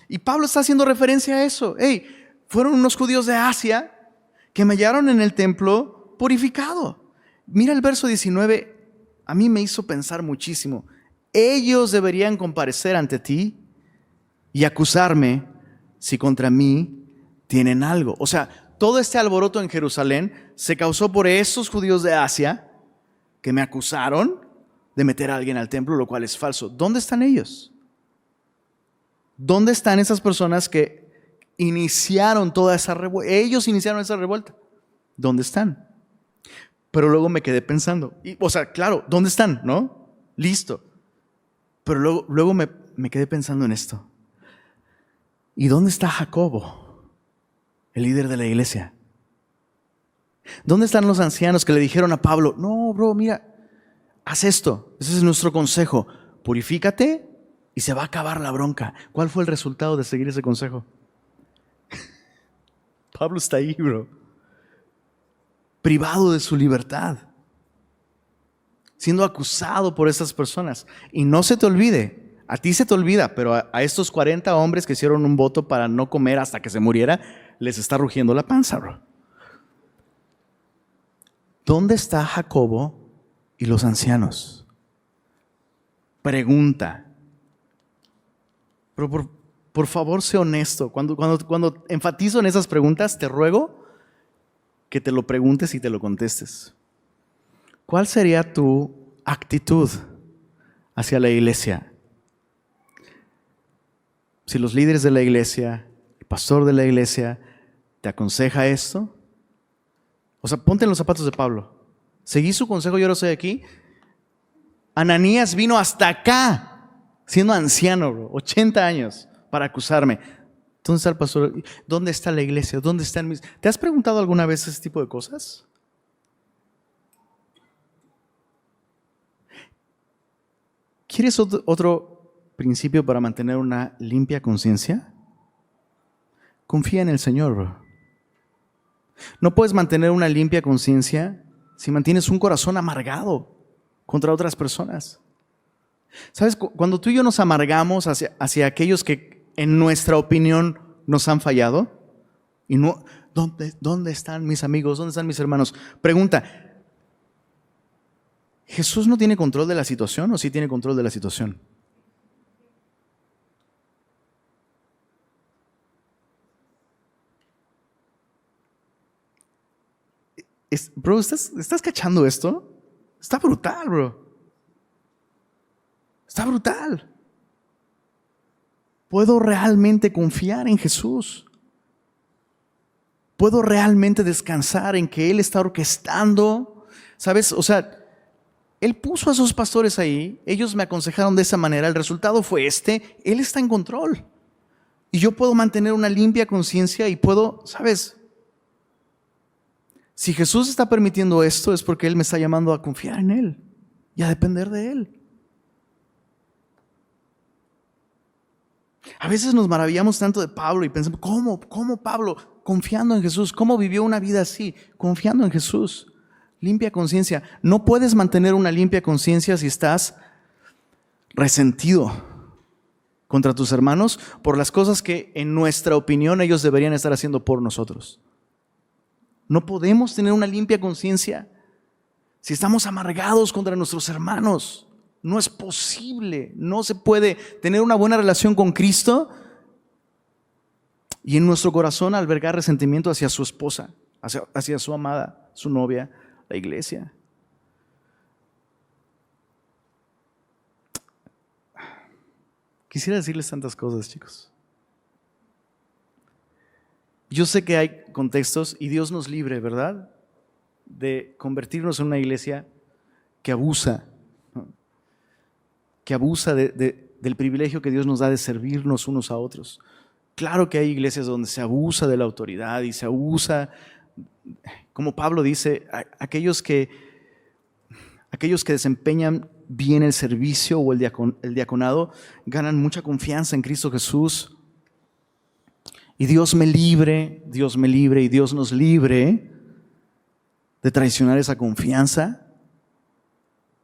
Y Pablo está haciendo referencia a eso. Hey, fueron unos judíos de Asia que me hallaron en el templo purificado. Mira el verso 19, a mí me hizo pensar muchísimo. Ellos deberían comparecer ante ti y acusarme si contra mí tienen algo. O sea, todo este alboroto en Jerusalén se causó por esos judíos de Asia que me acusaron de meter a alguien al templo, lo cual es falso. ¿Dónde están ellos? ¿Dónde están esas personas que iniciaron toda esa revuelta? Ellos iniciaron esa revuelta. ¿Dónde están? Pero luego me quedé pensando, o sea, claro, ¿dónde están? ¿No? Listo. Pero luego me quedé pensando en esto. ¿Y dónde está Jacobo, el líder de la iglesia? ¿Dónde están los ancianos que le dijeron a Pablo, no, bro, mira, haz esto, ese es nuestro consejo, purifícate y se va a acabar la bronca? ¿Cuál fue el resultado de seguir ese consejo? Pablo está ahí, bro, privado de su libertad. siendo acusado por esas personas. Y no se te olvide, a ti se te olvida, pero a estos 40 hombres que hicieron un voto para no comer hasta que se muriera, les está rugiendo la panza, bro. ¿Dónde está Jacobo y los ancianos? Pregunta. Pero por favor, sé honesto. Cuando enfatizo en esas preguntas, te ruego que te lo preguntes y te lo contestes. ¿Cuál sería tu actitud hacia la iglesia? Si los líderes de la iglesia, el pastor de la iglesia, te aconseja esto, o sea, ponte en los zapatos de Pablo. Seguí su consejo y ahora estoy aquí. Ananías vino hasta acá, siendo anciano, bro, 80 años, para acusarme. ¿Dónde está el pastor? ¿Dónde está la iglesia? ¿Dónde están mis...? ¿Te has preguntado alguna vez ese tipo de cosas? ¿Quieres otro principio para mantener una limpia conciencia? Confía en el Señor, bro. No puedes mantener una limpia conciencia si mantienes un corazón amargado contra otras personas. ¿Sabes? Cuando tú y yo nos amargamos hacia aquellos que en nuestra opinión nos han fallado, y no, ¿dónde están mis amigos? ¿Dónde están mis hermanos? Pregunta, ¿Jesús no tiene control de la situación o sí tiene control de la situación? Bro, ¿estás cachando esto? Está brutal, bro. Está brutal. ¿Puedo realmente confiar en Jesús? ¿Puedo realmente descansar en que Él está orquestando? ¿Sabes? O sea, Él puso a sus pastores ahí, ellos me aconsejaron de esa manera, el resultado fue Él está en control. Y yo puedo mantener una limpia conciencia y puedo, ¿sabes? Si Jesús está permitiendo esto es porque Él me está llamando a confiar en Él y a depender de Él. A veces nos maravillamos tanto de Pablo y pensamos, ¿cómo Pablo? Confiando en Jesús. ¿Cómo vivió una vida así? Confiando en Jesús. Limpia conciencia. No puedes mantener una limpia conciencia si estás resentido contra tus hermanos por las cosas que en nuestra opinión ellos deberían estar haciendo por nosotros. No podemos tener una limpia conciencia si estamos amargados contra nuestros hermanos. No es posible, no se puede tener una buena relación con Cristo y en nuestro corazón albergar resentimiento hacia su esposa, hacia su amada, su novia, la iglesia. Quisiera decirles tantas cosas, chicos. Yo sé que hay contextos y Dios nos libre, ¿verdad?, de convertirnos en una iglesia que abusa, ¿no?, que abusa del privilegio que Dios nos da de servirnos unos a otros. Claro que hay iglesias donde se abusa de la autoridad y se abusa, como Pablo dice, aquellos que desempeñan bien el servicio o el diaconado ganan mucha confianza en Cristo Jesús. Y Dios me libre y Dios nos libre de traicionar esa confianza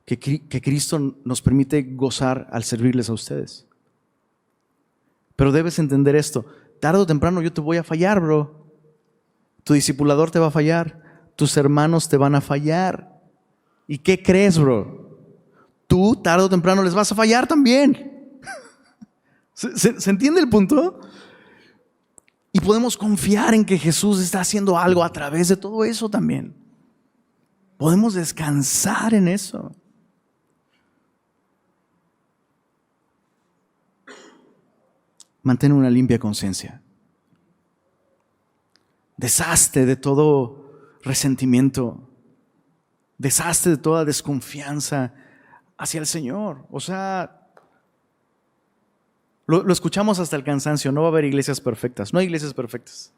que Cristo nos permite gozar al servirles a ustedes. Pero debes entender esto, tarde o temprano yo te voy a fallar, bro. Tu discipulador te va a fallar, tus hermanos te van a fallar. ¿Y qué crees, bro? Tú tarde o temprano les vas a fallar también. ¿Se entiende el punto? Y podemos confiar en que Jesús está haciendo algo a través de todo eso también. Podemos descansar en eso. Mantén una limpia conciencia. Deshazte de todo resentimiento. Deshazte de toda desconfianza hacia el Señor. O sea, lo escuchamos hasta el cansancio. No va a haber iglesias perfectas. No hay iglesias perfectas.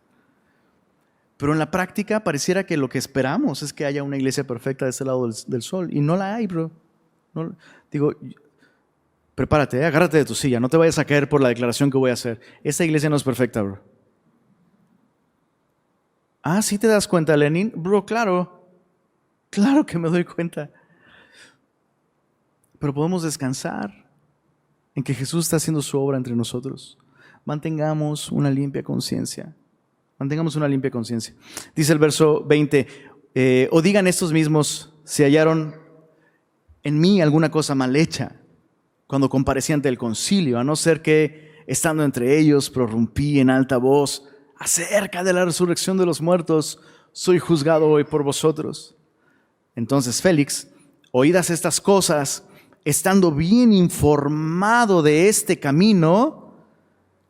Pero en la práctica pareciera que lo que esperamos es que haya una iglesia perfecta de este lado del sol. Y no la hay, bro. No, digo, prepárate, agárrate de tu silla. No te vayas a caer por la declaración que voy a hacer. Esta iglesia no es perfecta, bro. Ah, ¿sí te das cuenta, Lenin? Bro, claro. Claro que me doy cuenta. pero podemos descansar en que Jesús está haciendo su obra entre nosotros. Mantengamos una limpia conciencia. Mantengamos una limpia conciencia. Dice el verso 20, o digan estos mismos si hallaron en mí alguna cosa mal hecha cuando comparecí ante el concilio, a no ser que, estando entre ellos, prorrumpí en alta voz acerca de la resurrección de los muertos, soy juzgado hoy por vosotros. Entonces Félix, oídas estas cosas, estando bien informado de este camino,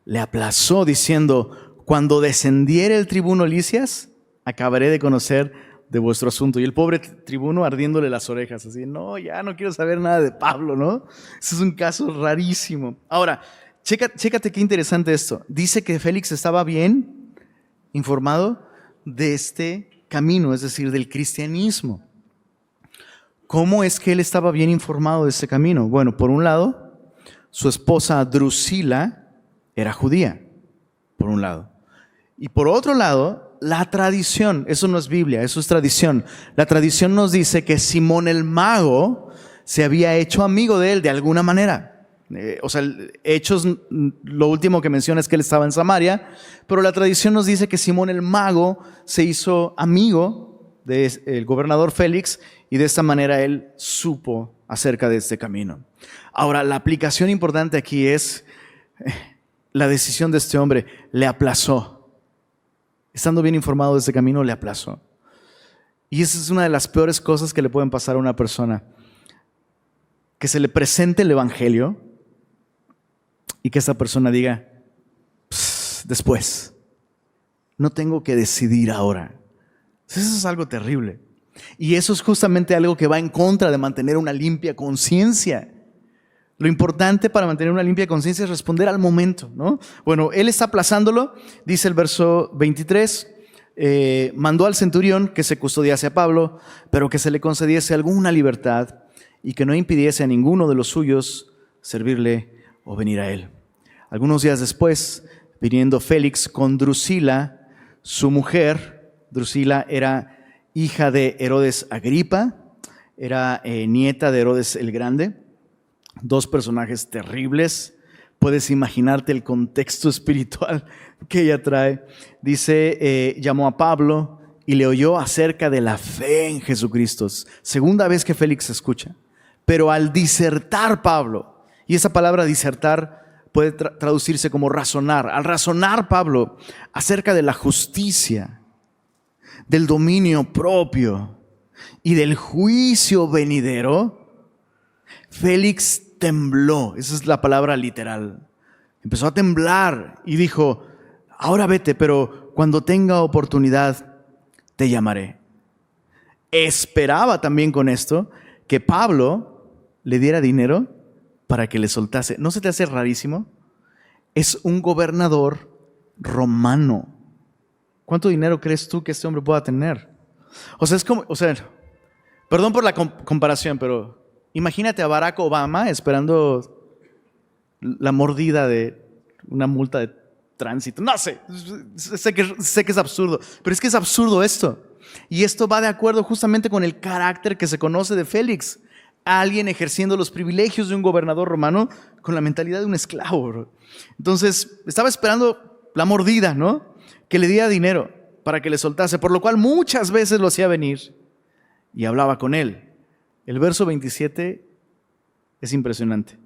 le aplazó diciendo, cuando descendiere el tribuno Lisias, acabaré de conocer de vuestro asunto. Y el pobre tribuno ardiéndole las orejas, así, no, ya no quiero saber nada de Pablo, ¿no? Ese es un caso rarísimo. Ahora, chécate qué interesante esto. Dice que Félix estaba bien informado de este camino, es decir, del cristianismo. ¿Cómo es que él estaba bien informado de este camino? Bueno, por un lado, su esposa Drusila era judía, por un lado. Y por otro lado, la tradición, eso no es Biblia, eso es tradición. La tradición nos dice que Simón el mago se había hecho amigo de él de alguna manera. Hechos, lo último que menciona es que él estaba en Samaria, pero la tradición nos dice que Simón el mago se hizo amigo del gobernador Félix y de esta manera él supo acerca de este camino. Ahora, la aplicación importante aquí es la decisión de este hombre, le aplazó. Estando bien informado de este camino, le aplazó. Y esa es una de las peores cosas que le pueden pasar a una persona. Que se le presente el evangelio y que esa persona diga, después, no tengo que decidir ahora. Eso es algo terrible. Y eso es justamente algo que va en contra de mantener una limpia conciencia. Lo importante para mantener una limpia conciencia es responder al momento, ¿no? Bueno, él está aplazándolo, dice el verso 23, mandó al centurión que se custodiase a Pablo, pero que se le concediese alguna libertad y que no impidiese a ninguno de los suyos servirle o venir a él. Algunos días después, viniendo Félix con Drusila, su mujer, Drusila era hija de Herodes Agripa, era nieta de Herodes el Grande, dos personajes terribles. Puedes imaginarte el contexto espiritual que ella trae. Dice, llamó a Pablo y le oyó acerca de la fe en Jesucristo. Segunda vez que Félix escucha. Pero al disertar Pablo, y esa palabra disertar puede traducirse como razonar. Al razonar Pablo acerca de la justicia, del dominio propio y del juicio venidero, Félix tembló. Esa es la palabra literal. Empezó a temblar y dijo, ahora vete, pero cuando tenga oportunidad te llamaré. Esperaba también con esto que Pablo le diera dinero para que le soltase. ¿No se te hace rarísimo? Es un gobernador romano. ¿Cuánto dinero crees tú que este hombre pueda tener? Es como, perdón por la comparación, pero imagínate a Barack Obama esperando la mordida de una multa de tránsito. No sé, sé que es absurdo, pero es que es absurdo esto. Y esto va de acuerdo justamente con el carácter que se conoce de Félix. Alguien ejerciendo los privilegios de un gobernador romano con la mentalidad de un esclavo, bro. Entonces, estaba esperando la mordida, ¿no? Que le diera dinero para que le soltase, por lo cual muchas veces lo hacía venir y hablaba con él. El verso 27 es impresionante.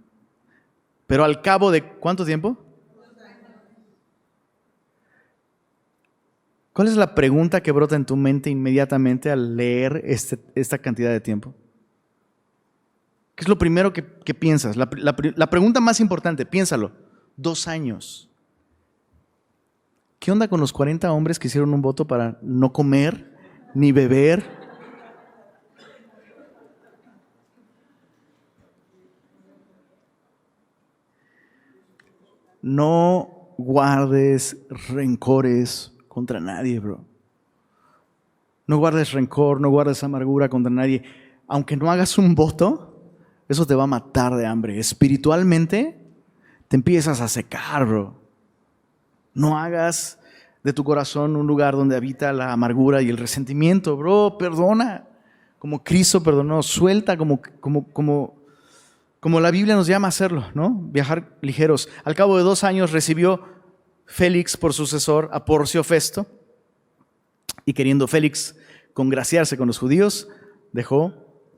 Pero al cabo de ¿cuánto tiempo? ¿Cuál es la pregunta que brota en tu mente inmediatamente al leer esta cantidad de tiempo? ¿Qué es lo primero que piensas? La pregunta más importante, piénsalo. 2 años. ¿Qué onda con los 40 hombres que hicieron un voto para no comer ni beber? No guardes rencores contra nadie, bro. No guardes rencor, no guardes amargura contra nadie. Aunque no hagas un voto, eso te va a matar de hambre. Espiritualmente te empiezas a secar, bro. No hagas de tu corazón un lugar donde habita la amargura y el resentimiento, bro. Perdona, como Cristo perdonó. Suelta como como la Biblia nos llama a hacerlo, ¿no? Viajar ligeros. Al cabo de 2 años recibió Félix por sucesor a Porcio Festo, y queriendo Félix congraciarse con los judíos, dejó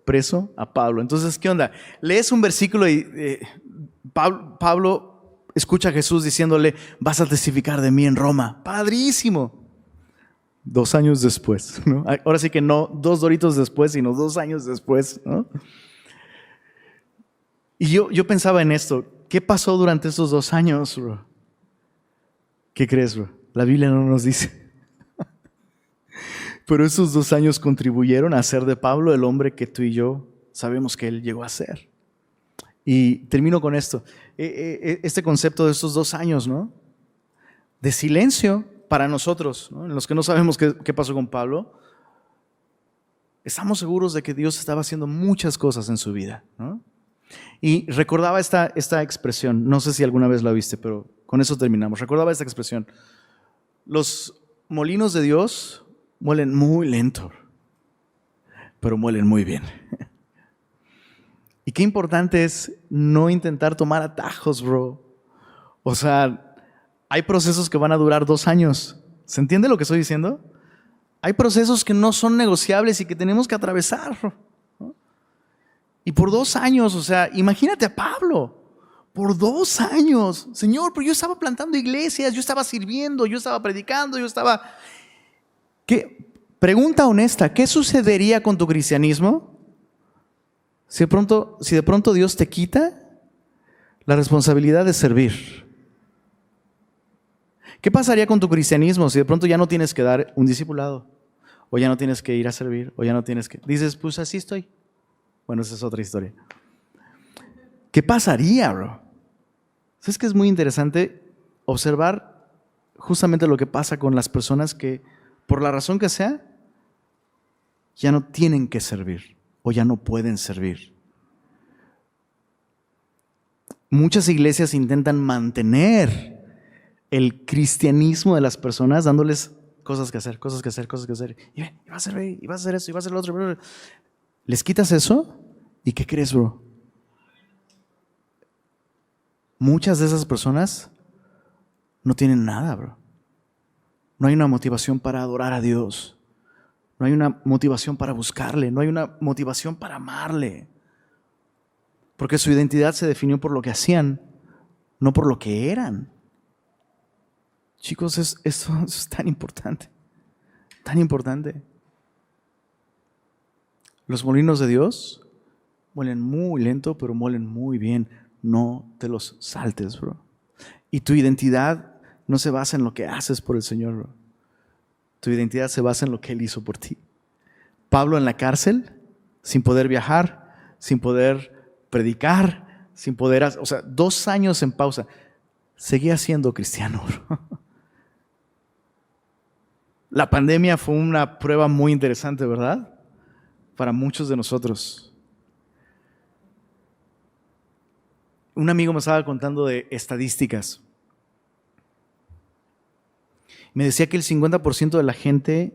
preso a Pablo. Entonces, ¿qué onda? Lees un versículo y Pablo escucha a Jesús diciéndole: vas a testificar de mí en Roma. ¡Padrísimo! 2 años después, ¿no? Ahora sí que no 2 doritos después, sino 2 años después, ¿no? Y yo pensaba en esto. ¿Qué pasó durante estos 2 años, bro? ¿Qué crees, bro? La Biblia no nos dice. Pero esos 2 años contribuyeron a hacer de Pablo el hombre que tú y yo sabemos que él llegó a ser. Y termino con esto. Este concepto de estos 2 años, ¿no? De silencio para nosotros, ¿no? Los que no sabemos qué pasó con Pablo, estamos seguros de que Dios estaba haciendo muchas cosas en su vida, ¿no? Y recordaba esta expresión, no sé si alguna vez la viste, pero con eso terminamos. Recordaba esta expresión: los molinos de Dios muelen muy lento, pero muelen muy bien. Y qué importante es no intentar tomar atajos, bro. O sea, hay procesos que van a durar 2 años. ¿Se entiende lo que estoy diciendo? Hay procesos que no son negociables y que tenemos que atravesar, ¿no? Y por 2 años, o sea, imagínate a Pablo. Por 2 años. Señor, pero yo estaba plantando iglesias, yo estaba sirviendo, yo estaba predicando, yo estaba... Pregunta honesta, ¿qué sucedería con tu cristianismo si de pronto Dios te quita la responsabilidad de servir? ¿Qué pasaría con tu cristianismo si de pronto ya no tienes que dar un discipulado? O ya no tienes que ir a servir, o ya no tienes que... Dices, pues así estoy. Bueno, esa es otra historia. ¿Qué pasaría, bro? ¿Sabes que es muy interesante observar justamente lo que pasa con las personas que, por la razón que sea, ya no tienen que servir o ya no pueden servir? Muchas iglesias intentan mantener el cristianismo de las personas dándoles cosas que hacer. Y va a servir, y va a hacer esto, y va a hacer lo otro. Les quitas eso y ¿qué crees, bro? Muchas de esas personas no tienen nada, bro. No hay una motivación para adorar a Dios. No hay una motivación para buscarle. No hay una motivación para amarle. Porque su identidad se definió por lo que hacían, no por lo que eran. Chicos, eso es tan importante. Tan importante. Los molinos de Dios muelen muy lento, pero muelen muy bien. No te los saltes, bro. Y tu identidad no se basa en lo que haces por el Señor, bro. Tu identidad se basa en lo que Él hizo por ti. Pablo en la cárcel, sin poder viajar, sin poder predicar, sin poder... O sea, 2 años en pausa. Seguía siendo cristiano, bro. La pandemia fue una prueba muy interesante, ¿verdad? Para muchos de nosotros. Un amigo me estaba contando de estadísticas. Me decía que el 50% de la gente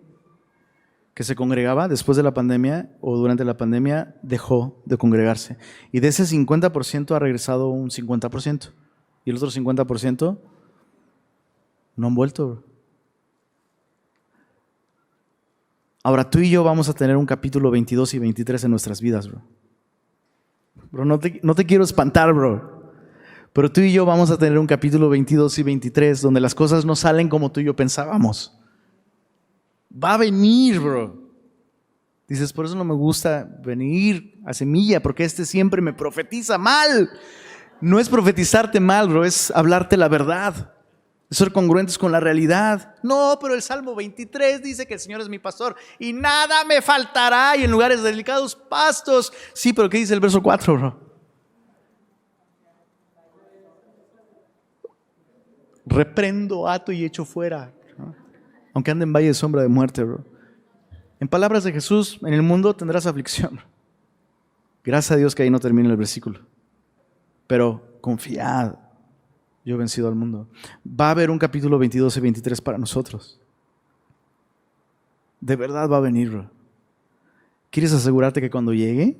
que se congregaba después de la pandemia o durante la pandemia dejó de congregarse. Y de ese 50% ha regresado un 50%. Y el otro 50% no han vuelto. Ahora tú y yo vamos a tener un capítulo 22 y 23 en nuestras vidas, bro. Bro, no te quiero espantar, bro. Pero tú y yo vamos a tener un capítulo 22 y 23 donde las cosas no salen como tú y yo pensábamos. Va a venir, bro. Dices, por eso no me gusta venir a Semilla, porque siempre me profetiza mal. No es profetizarte mal, bro, es hablarte la verdad. Es ser congruentes con la realidad. No, pero el Salmo 23 dice que el Señor es mi pastor y nada me faltará y en lugares delicados pastos. Sí, pero ¿qué dice el verso 4, bro? Reprendo, ato y echo fuera, ¿no? Aunque ande en valle de sombra de muerte, bro. En palabras de Jesús, en el mundo tendrás aflicción. Gracias a Dios que ahí no termina el versículo. Pero confiad, yo he vencido al mundo. Va a haber un capítulo 22 y 23 para nosotros. De verdad va a venir, bro. ¿Quieres asegurarte que cuando llegue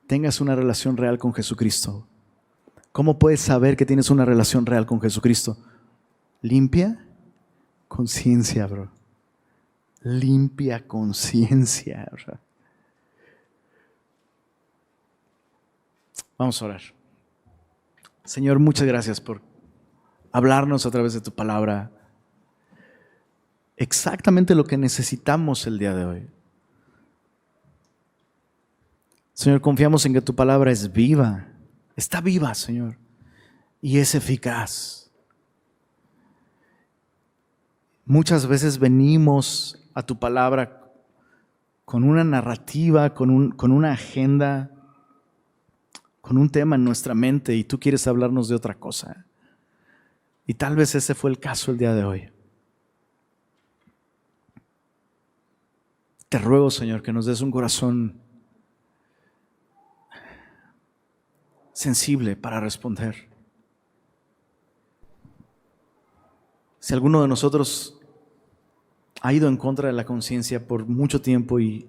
tengas una relación real con Jesucristo. ¿Cómo puedes saber que tienes una relación real con Jesucristo? Limpia conciencia, bro. Limpia conciencia, bro. Vamos a orar. Señor, muchas gracias por hablarnos a través de tu palabra. Exactamente lo que necesitamos el día de hoy. Señor, confiamos en que tu palabra es viva. Está viva, Señor, y es eficaz. Muchas veces venimos a tu palabra con una narrativa, con una agenda, con un tema en nuestra mente y tú quieres hablarnos de otra cosa. Y tal vez ese fue el caso el día de hoy. Te ruego, Señor, que nos des un corazón sensible para responder. Si alguno de nosotros ha ido en contra de la conciencia por mucho tiempo y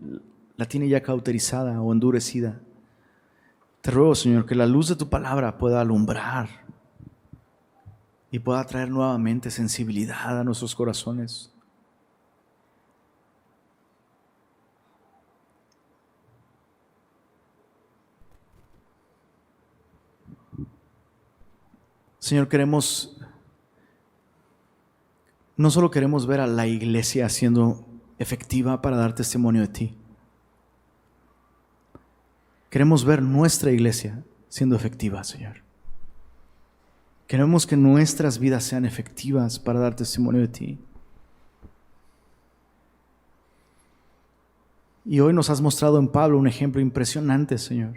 la tiene ya cauterizada o endurecida, te ruego, Señor, que la luz de tu palabra pueda alumbrar y pueda traer nuevamente sensibilidad a nuestros corazones. Señor, no solo queremos ver a la iglesia siendo efectiva para dar testimonio de ti. Queremos ver nuestra iglesia siendo efectiva, Señor. Queremos que nuestras vidas sean efectivas para dar testimonio de ti. Y hoy nos has mostrado en Pablo un ejemplo impresionante, Señor.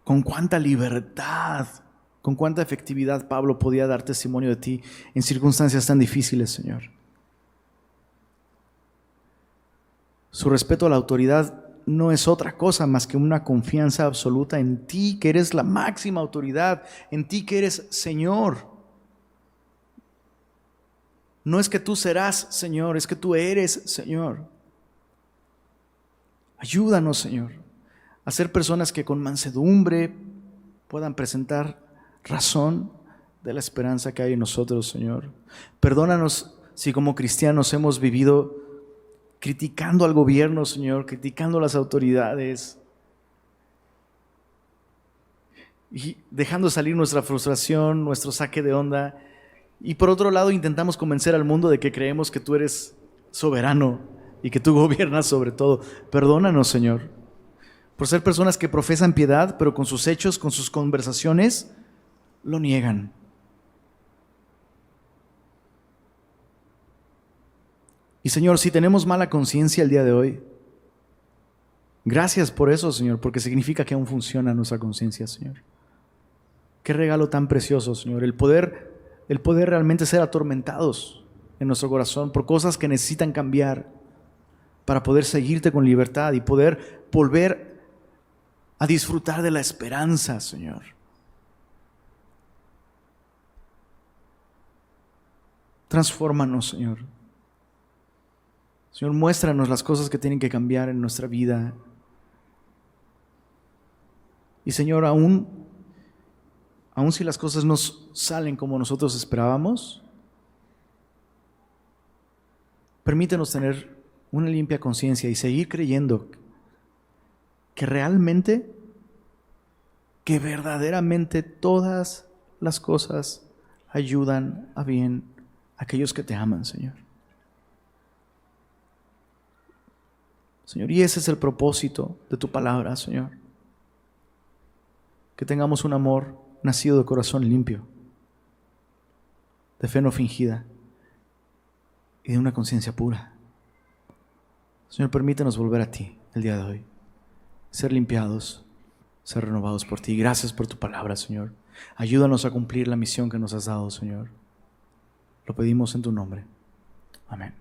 Con cuánta libertad, con cuánta efectividad Pablo podía dar testimonio de ti en circunstancias tan difíciles, Señor. Su respeto a la autoridad no es otra cosa más que una confianza absoluta en ti, que eres la máxima autoridad, en ti que eres Señor. No es que tú serás Señor, es que tú eres Señor. Ayúdanos, Señor, a ser personas que con mansedumbre puedan presentar razón de la esperanza que hay en nosotros, Señor. Perdónanos si como cristianos hemos vivido criticando al gobierno, Señor, criticando a las autoridades y dejando salir nuestra frustración, nuestro saque de onda. Y por otro lado intentamos convencer al mundo de que creemos que tú eres soberano y que tú gobiernas sobre todo. Perdónanos, Señor, por ser personas que profesan piedad, pero con sus hechos, con sus conversaciones, lo niegan. Y Señor, si tenemos mala conciencia el día de hoy, gracias por eso, Señor, porque significa que aún funciona nuestra conciencia, Señor. Qué regalo tan precioso, Señor, el poder realmente ser atormentados en nuestro corazón por cosas que necesitan cambiar para poder seguirte con libertad y poder volver a disfrutar de la esperanza, Señor. Transfórmanos, Señor. Señor, muéstranos las cosas que tienen que cambiar en nuestra vida. Y Señor, aún si las cosas no salen como nosotros esperábamos, permítenos tener una limpia conciencia y seguir creyendo que realmente, que verdaderamente todas las cosas ayudan a bien a aquellos que te aman, Señor. Señor, y ese es el propósito de tu palabra, Señor. Que tengamos un amor nacido de corazón limpio, de fe no fingida y de una conciencia pura. Señor, permítenos volver a ti el día de hoy, ser limpiados, ser renovados por ti. Gracias por tu palabra, Señor. Ayúdanos a cumplir la misión que nos has dado, Señor. Lo pedimos en tu nombre. Amén.